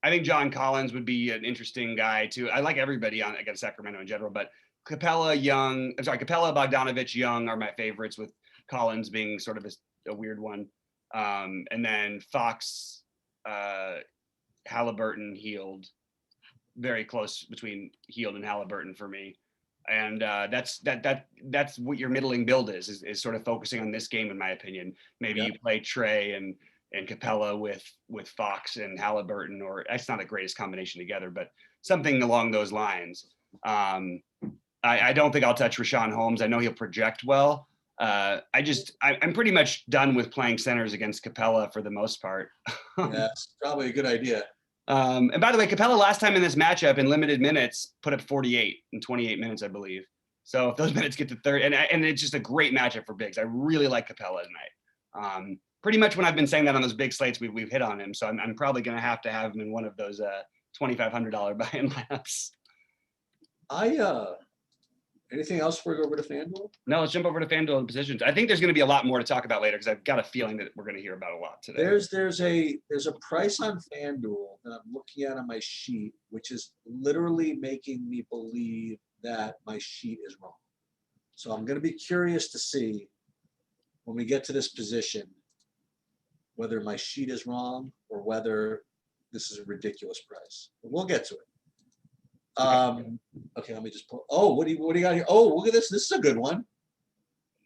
think John Collins would be an interesting guy too. I like everybody against Sacramento in general, but Capella, Bogdanovich, Young are my favorites, with Collins being sort of a weird one. And then Fox, Halliburton, Healed, very close between Hield and Halliburton for me. And that's what your middling build is sort of focusing on this game, in my opinion. Maybe you play Trey and Capella with Fox and Halliburton, or that's not the greatest combination together, but something along those lines. I don't think I'll touch Rashawn Holmes. I know he'll project well. I'm pretty much done with playing centers against Capella for the most part. Yeah, it's probably a good idea. And by the way, Capella last time in this matchup in limited minutes put up 48 in 28 minutes, I believe. So if those minutes get to 30, and it's just a great matchup for bigs. I really like Capella tonight. Pretty much when I've been saying that on those big slates, we've hit on him. So I'm probably going to have him in one of those $2,500 buy-in lineups. Anything else before we go over to FanDuel? No, let's jump over to FanDuel and positions. I think there's going to be a lot more to talk about later because I've got a feeling that we're going to hear about a lot today. There's a price on FanDuel that I'm looking at on my sheet, which is literally making me believe that my sheet is wrong. So I'm going to be curious to see when we get to this position whether my sheet is wrong or whether this is a ridiculous price. But we'll get to it. Okay, let me just pull. Oh, what do you got here? Oh, look at this. This is a good one.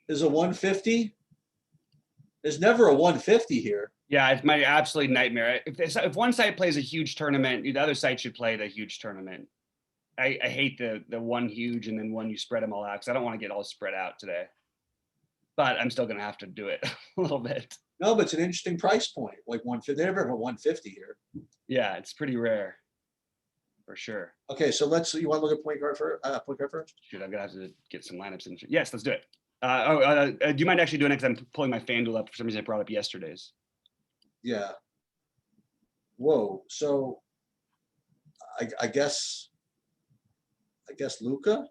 There's a 150. There's never a 150 here. Yeah, it's my absolute nightmare. If one site plays a huge tournament, the other site should play the huge tournament. I hate the one huge and then one you spread them all out because I don't want to get all spread out today. But I'm still going to have to do it a little bit. No, but it's an interesting price point. Like 150. They never have a 150 here. Yeah, it's pretty rare. For sure. Okay, so you want to look at point guard first? Shoot, I'm gonna have to get some lineups in. Yes, let's do it. Do you mind actually doing it? Because I'm pulling my FanDuel up for some reason. I brought up yesterday's. Yeah. Whoa. So, I guess Luka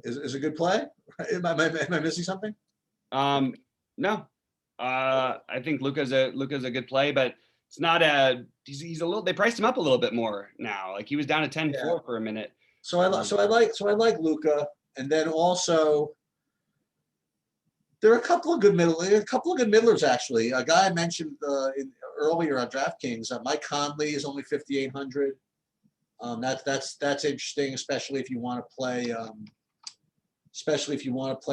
is a good play. Am I missing something? No. I think Luka's a good play, but it's not he's a little, they priced him up a little bit more now. Like he was down to 10-4 for a minute. So I like Luka. And then also there are a couple of good middlers actually. A guy I mentioned earlier on DraftKings, Mike Conley is only 5,800. That's interesting, especially if you want to play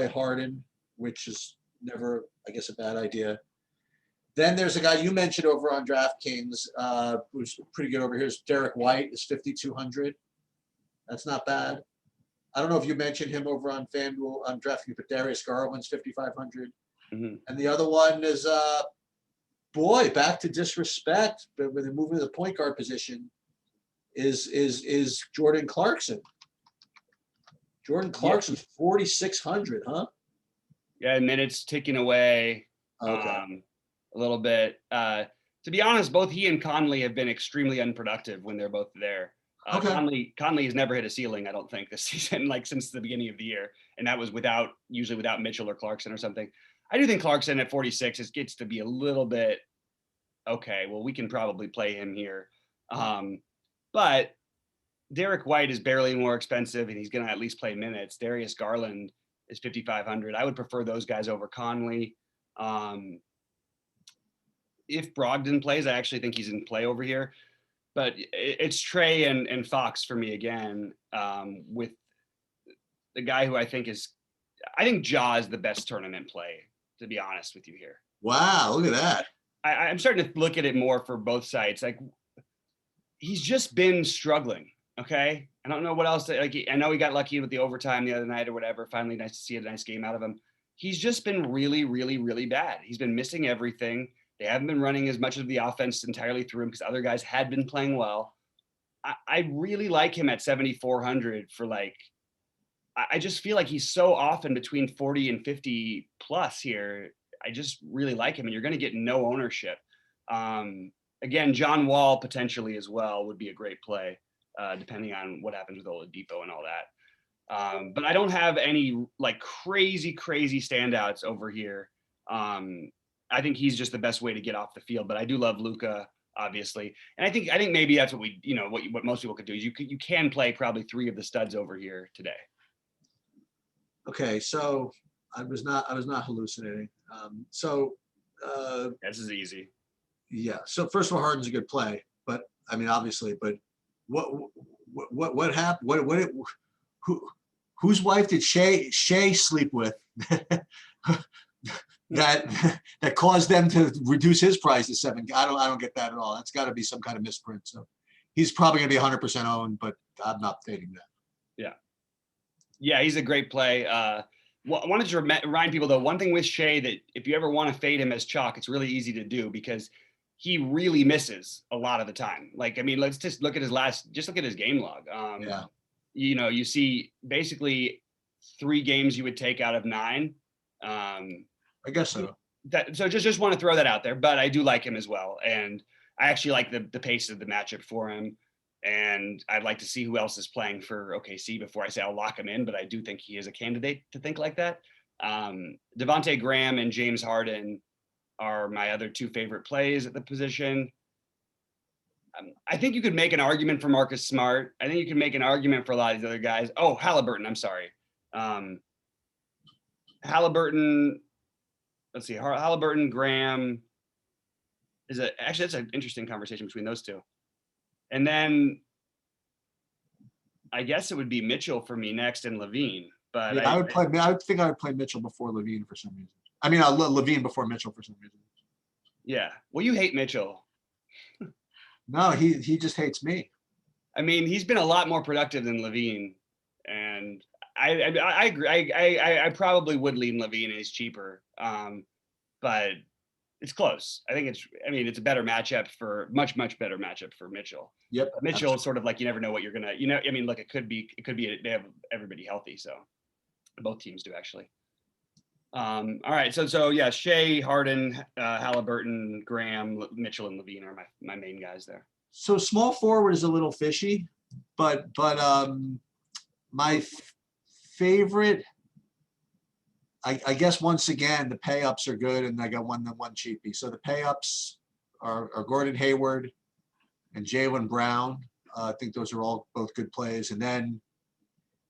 Harden, which is never, I guess, a bad idea. Then there's a guy you mentioned over on DraftKings, who's pretty good over here. Is Derek White is 5,200. That's not bad. I don't know if you mentioned him over on FanDuel on DraftKings, but Darius Garland's 5,500. Mm-hmm. And the other one is back to disrespect, but when they're moving to the point guard position, is Jordan Clarkson. Jordan Clarkson's 4,600, huh? Yeah, and then it's ticking away. Okay. A little bit. To be honest, both he and Conley have been extremely unproductive when they're both there. Conley has never hit a ceiling, I don't think, this season, like since the beginning of the year. And that was usually without Mitchell or Clarkson or something. I do think Clarkson at 46 gets to be a little bit, okay, well, we can probably play him here. But Derek White is barely more expensive and he's going to at least play minutes. Darius Garland is 5,500. I would prefer those guys over Conley. If Brogdon plays, I actually think he's in play over here. But it's Trey and Fox for me again, with the guy who I think Ja is the best tournament play, to be honest with you here. Wow, look at that. I'm starting to look at it more for both sides. Like he's just been struggling. Okay. I don't know what else. I know he got lucky with the overtime the other night or whatever. Finally, nice to see a nice game out of him. He's just been really, really, really bad. He's been missing everything. They haven't been running as much of the offense entirely through him because other guys had been playing well. I really like him at 7,400 for I just feel like he's so often between 40 and 50 plus here. I just really like him and you're going to get no ownership. Again, John Wall potentially as well would be a great play, depending on what happens with Oladipo and all that. But I don't have any crazy standouts over here. I think he's just the best way to get off the field, but I do love Luka, obviously. And I think maybe that's what what most people could do is you can play probably three of the studs over here today. Okay. So I was not hallucinating. This is easy. Yeah. So first of all, Harden's a good play, but I mean, obviously, but what happened? Whose wife did Shay sleep with that caused them to reduce his price to 7? I don't get that at all. That's got to be some kind of misprint. So he's probably going to be 100% owned, but I'm not fading that. Yeah, he's a great play. I wanted to remind people though, one thing with Shea, that if you ever want to fade him as chalk, it's really easy to do because he really misses a lot of the time. Like, I mean, let's just look at his game log. Yeah. You see basically 3 games you would take out of 9. I guess so. So just want to throw that out there, but I do like him as well. And I actually like the pace of the matchup for him. And I'd like to see who else is playing for OKC before I say I'll lock him in, but I do think he is a candidate to think like that. Devontae Graham and James Harden are my other 2 favorite plays at the position. I think you could make an argument for Marcus Smart. I think you can make an argument for a lot of these other guys. Oh, Halliburton, I'm sorry. Halliburton, let's see, Halliburton, Graham actually that's an interesting conversation between those 2. And then I guess it would be Mitchell for me next and Levine. But yeah, I think I would play Mitchell before Levine for some reason. I mean, Levine before Mitchell for some reason. Yeah. Well, you hate Mitchell. No, he just hates me. I mean, he's been a lot more productive than Levine, and I agree. I probably would lean Levine, and he's cheaper. But it's close. I think it's a better matchup much better matchup for Mitchell. Yep. Mitchell is sort of like, you never know what you're gonna, I mean, look, it could be they have everybody healthy, so both teams do actually. All right, so yeah, Shea, Harden, Halliburton, Graham, Mitchell, and Levine are my main guys there. So small forward is a little fishy, but my favorite, I guess once again the pay ups are good, and I got one cheapie. So the pay ups are Gordon Hayward and Jaylen Brown. I think those are all both good plays. And then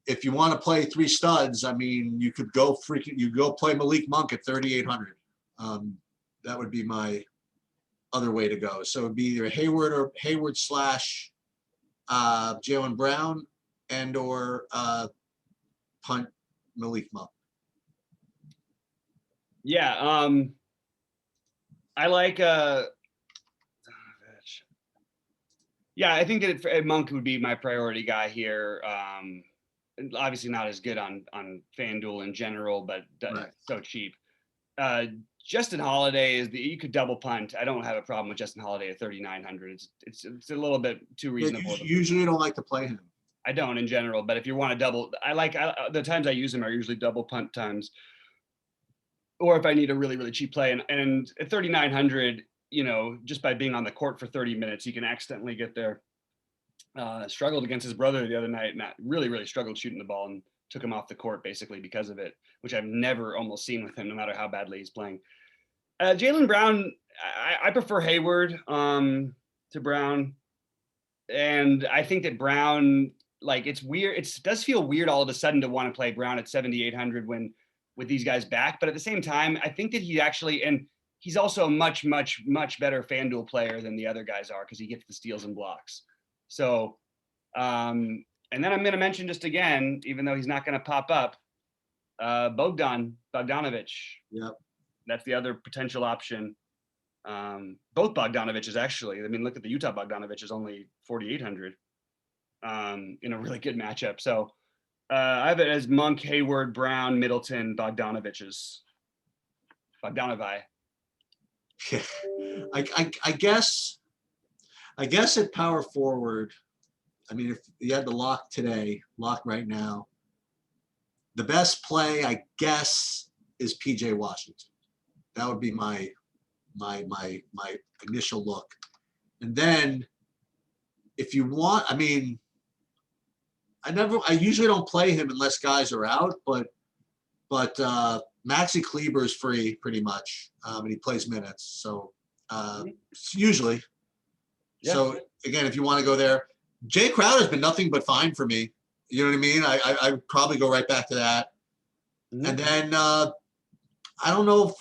if you want to play 3 studs, I mean, you could go play Malik Monk at 3,800. That would be my other way to go. So it'd be either Hayward slash Jaylen Brown or punt Malik Monk. Yeah, I like I think that Monk would be my priority guy here. Obviously not as good on FanDuel in general, but right. So cheap. Justin Holiday you could double punt. I don't have a problem with Justin Holiday at 3,900. It's a little bit too reasonable. Usually don't like to play him. I don't in general, but if you want to double, the times I use him are usually double punt times. Or if I need a really, really cheap play, and at 3,900, just by being on the court for 30 minutes, you can accidentally get there. Struggled against his brother the other night, and really, really struggled shooting the ball, and took him off the court basically because of it, which I've never almost seen with him, no matter how badly he's playing. Jaylen Brown, I prefer Hayward to Brown, and I think that Brown, like, it's weird. It does feel weird all of a sudden to want to play Brown at 7,800 when with these guys back, but at the same time, I think that he's also a much better FanDuel player than the other guys are, because he gets the steals and blocks. So, and then I'm going to mention just again, even though he's not going to pop up, Bogdan Bogdanovich. Yep. That's the other potential option. Both Bogdanoviches actually. I mean, look at the Utah Bogdanovich is only 4,800 in a really good matchup. So I have it as Monk, Hayward, Brown, Middleton, Bogdanoviches. Bogdanovi. I guess at power forward, I mean, if you had the lock right now, the best play, I guess, is PJ Washington. That would be my initial look. And then if you want, I mean, I usually don't play him unless guys are out, but Maxi Kleber is free pretty much, and he plays minutes. So usually. Yeah. So again, if you want to go there, Jay Crowder's been nothing but fine for me. You know what I mean? I would probably go right back to that. Mm-hmm. And then I don't know if,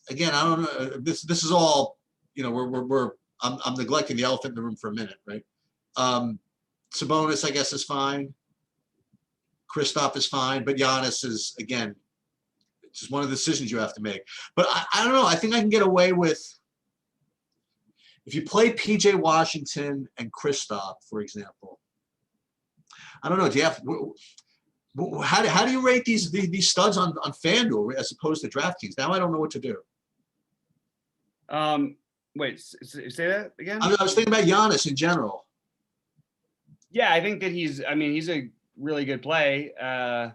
again, I don't know. This is all, I'm neglecting the elephant in the room for a minute, right? Sabonis, I guess, is fine. Kristaps is fine, but Giannis is, again, it's just one of the decisions you have to make. But I don't know. I think I can get away with, if you play PJ Washington and Kristaps, for example. I don't know. Do you have, how do you rate these studs on FanDuel as opposed to DraftKings? Now I don't know what to do. Wait, say that again? I was thinking about Giannis in general. Yeah, I think that he's a really good play. I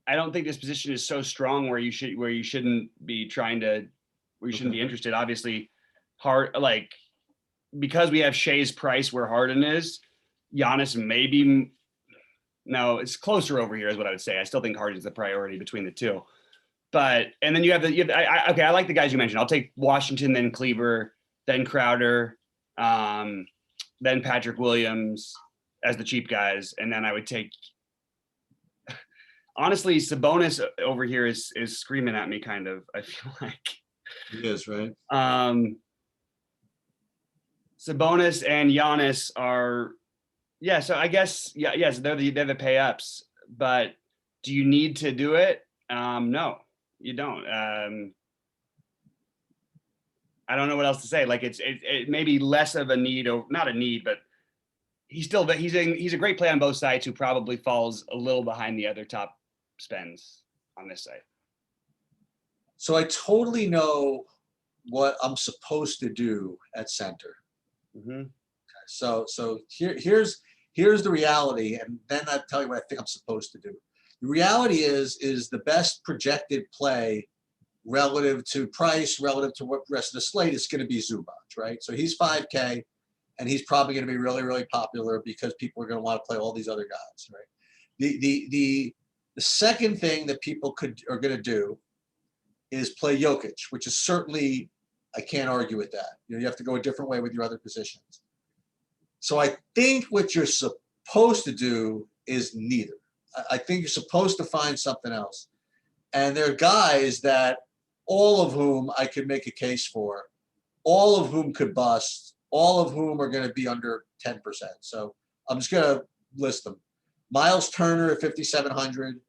don't think this position is so strong where you shouldn't be interested. Obviously, because we have Shea's price where Harden is, Giannis maybe. No, it's closer over here is what I would say. I still think Harden's the priority between the two. But, and then I like the guys you mentioned. I'll take Washington, then Kleber, then Crowder, then Patrick Williams as the cheap guys. And then I would take, honestly, Sabonis over here is screaming at me kind of, I feel like. He is, right? Sabonis and Giannis are, yeah, so I guess, yes, they're the pay ups, but do you need to do it? No, you don't. I don't know what else to say. Like it may be less of a need, or not a need, but he's a great play on both sides who probably falls a little behind the other top spends on this side. So I totally know what I'm supposed to do at center. Mm-hmm. Okay, so here's the reality, and then I'll tell you what I think I'm supposed to do. The reality is the best projected play relative to price, relative to what the rest of the slate is going to be Zubac, right? So he's 5K, and he's probably going to be really, really popular because people are going to want to play all these other guys, right? The second thing that people are going to do is play Jokic, which is certainly, I can't argue with that. You have to go a different way with your other positions. So I think what you're supposed to do is neither. I think you're supposed to find something else. And there are guys that all of whom I could make a case for, all of whom could bust, all of whom are going to be under 10%. So I'm just going to list them. Miles Turner at 5,700,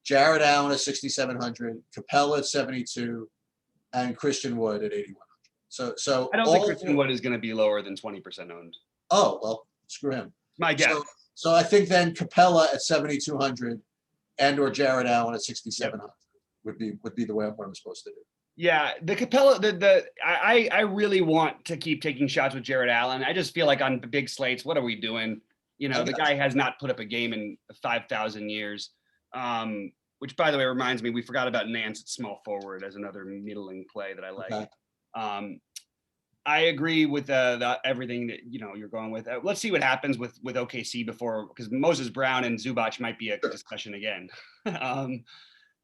Jared Allen at 6,700, Capella at 72, and Christian Wood at 8,100. So I don't think Christian Wood is going to be lower than 20% owned. Oh, well, screw him. My guess. So I think then Capella at 7,200 and or Jared Allen at 6,700 would be the way what I'm supposed to do. Yeah, the Capella, I really want to keep taking shots with Jared Allen. I just feel like on big slates, what are we doing? The guy has not put up a game in 5,000 years. Which, by the way, reminds me, we forgot about Nance at small forward as another middling play that I like. Okay. I agree with everything that you're going with. Let's see what happens with OKC because Moses Brown and Zubac might be a discussion again.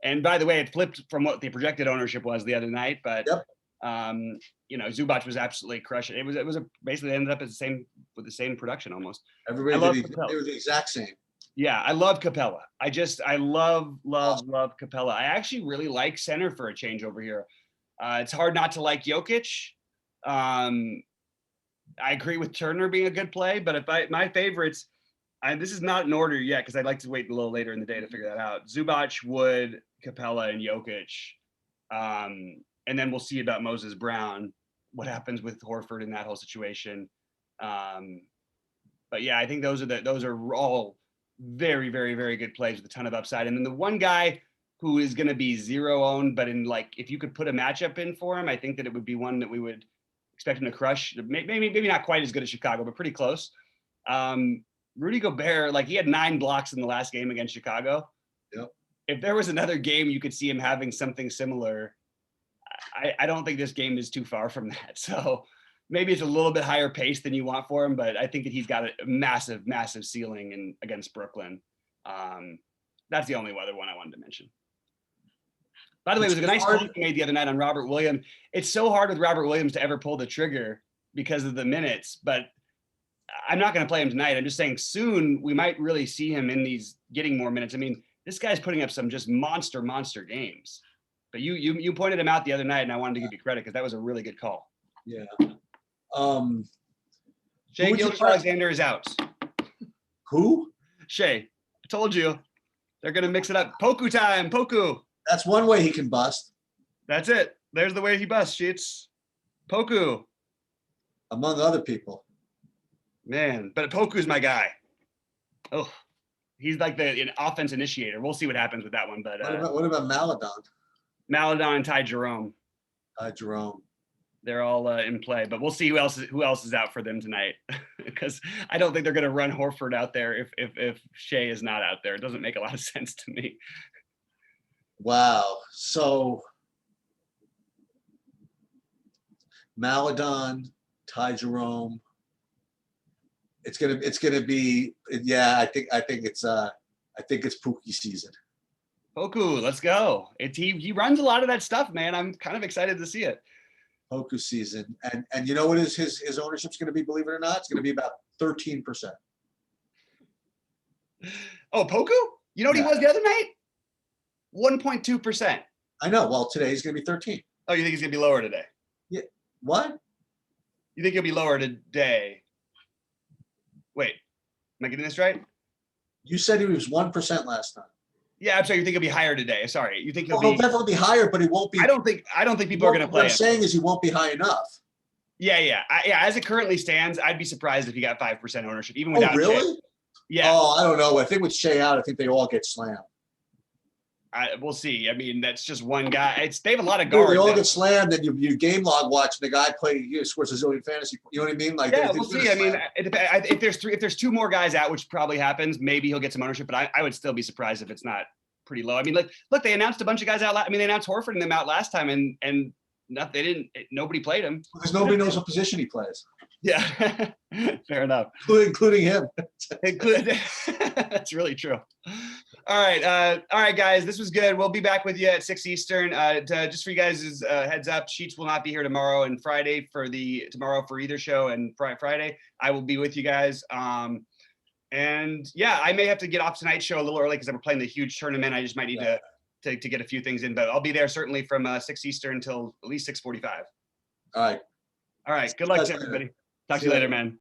And by the way, it flipped from what the projected ownership was the other night, but Zubac was absolutely crushing. It was basically ended up with the same production almost. They were the exact same. Yeah, I love Capella. I love Capella. I actually really like center for a change over here. It's hard not to like Jokic. I agree with Turner being a good play, but my favorites, this is not in order yet because I'd like to wait a little later in the day to figure that out. Zubac, Wood, Capella, and Jokic. And then we'll see about Moses Brown, what happens with Horford in that whole situation. But yeah, I think those are all very, very, very good plays with a ton of upside. And then the one guy who is going to be zero owned, but if you could put a matchup in for him, I think that it would be one that we would expect him to crush. Maybe not quite as good as Chicago, but pretty close. Rudy Gobert, he had 9 blocks in the last game against Chicago. Yep. If there was another game you could see him having something similar, I don't think this game is too far from that. So maybe it's a little bit higher pace than you want for him, but I think that he's got a massive, massive ceiling against Brooklyn. That's the only other one I wanted to mention. By the way, it was a nice call he made the other night on Robert Williams. It's so hard with Robert Williams to ever pull the trigger because of the minutes, but I'm not going to play him tonight. I'm just saying soon we might really see him in these getting more minutes. I mean, this guy's putting up some just monster games. But you pointed him out the other night, and I wanted to give you credit because that was a really good call. Yeah. Shai Gilgeous-Alexander is out. Who? Shea. I told you. They're going to mix it up. Poku time. Poku. That's one way he can bust. That's it. There's the way he busts, Sheets. Poku. Among other people. Man, but Poku's my guy. Oh, he's like an offense initiator. We'll see what happens with that one. But what about Maladon? Maladon and Ty Jerome. Jerome. They're all in play, but we'll see who else is out for them tonight. Because I don't think they're going to run Horford out there if Shea is not out there. It doesn't make a lot of sense to me. Wow. So Maladon, Ty Jerome. It's gonna be, yeah. I think it's Pookie season. Poku, let's go. He runs a lot of that stuff, man. I'm kind of excited to see it. Poku season, and you know what his ownership's going to be? Believe it or not, it's going to be about 13%. Oh, Poku? You know what he was the other night? 1.2%. I know. Well, today he's going to be 13. Oh, you think he's going to be lower today? Yeah. What? You think he'll be lower today? Wait, am I getting this right? You said he was 1% last time. Yeah, I'm sorry. You think he'll be higher today? Sorry, you think He'll definitely be higher, but he won't be. I don't think people are going to play. What I'm saying is he won't be high enough. Yeah. As it currently stands, I'd be surprised if he got 5% ownership, even without. Oh, really? Shea. Yeah. Oh, I don't know. I think with Shea out, I think they all get slammed. We'll see. I mean, that's just one guy. They have a lot of guards. They all get slammed, and you game log watch, and the guy scores a zillion fantasy. You know what I mean? Like, yeah, we'll see. I mean, if there's two more guys out, which probably happens, maybe he'll get some ownership. But I would still be surprised if it's not pretty low. I mean, look, they announced a bunch of guys out. I mean, they announced Horford and them out last time, and nobody played him because nobody knows what position he plays. Yeah, fair enough, including him. That's really true. All right, guys, this was good. We'll be back with you at 6 Eastern. Just for you guys' heads up, Sheets will not be here tomorrow and Friday for either show, and Friday I will be with you guys. And yeah, I may have to get off tonight's show a little early because I'm playing the huge tournament. I just might need to get a few things in, but I'll be there certainly from 6 Eastern until at least 6:45. All right. Good luck to everybody. Talk to you later, man.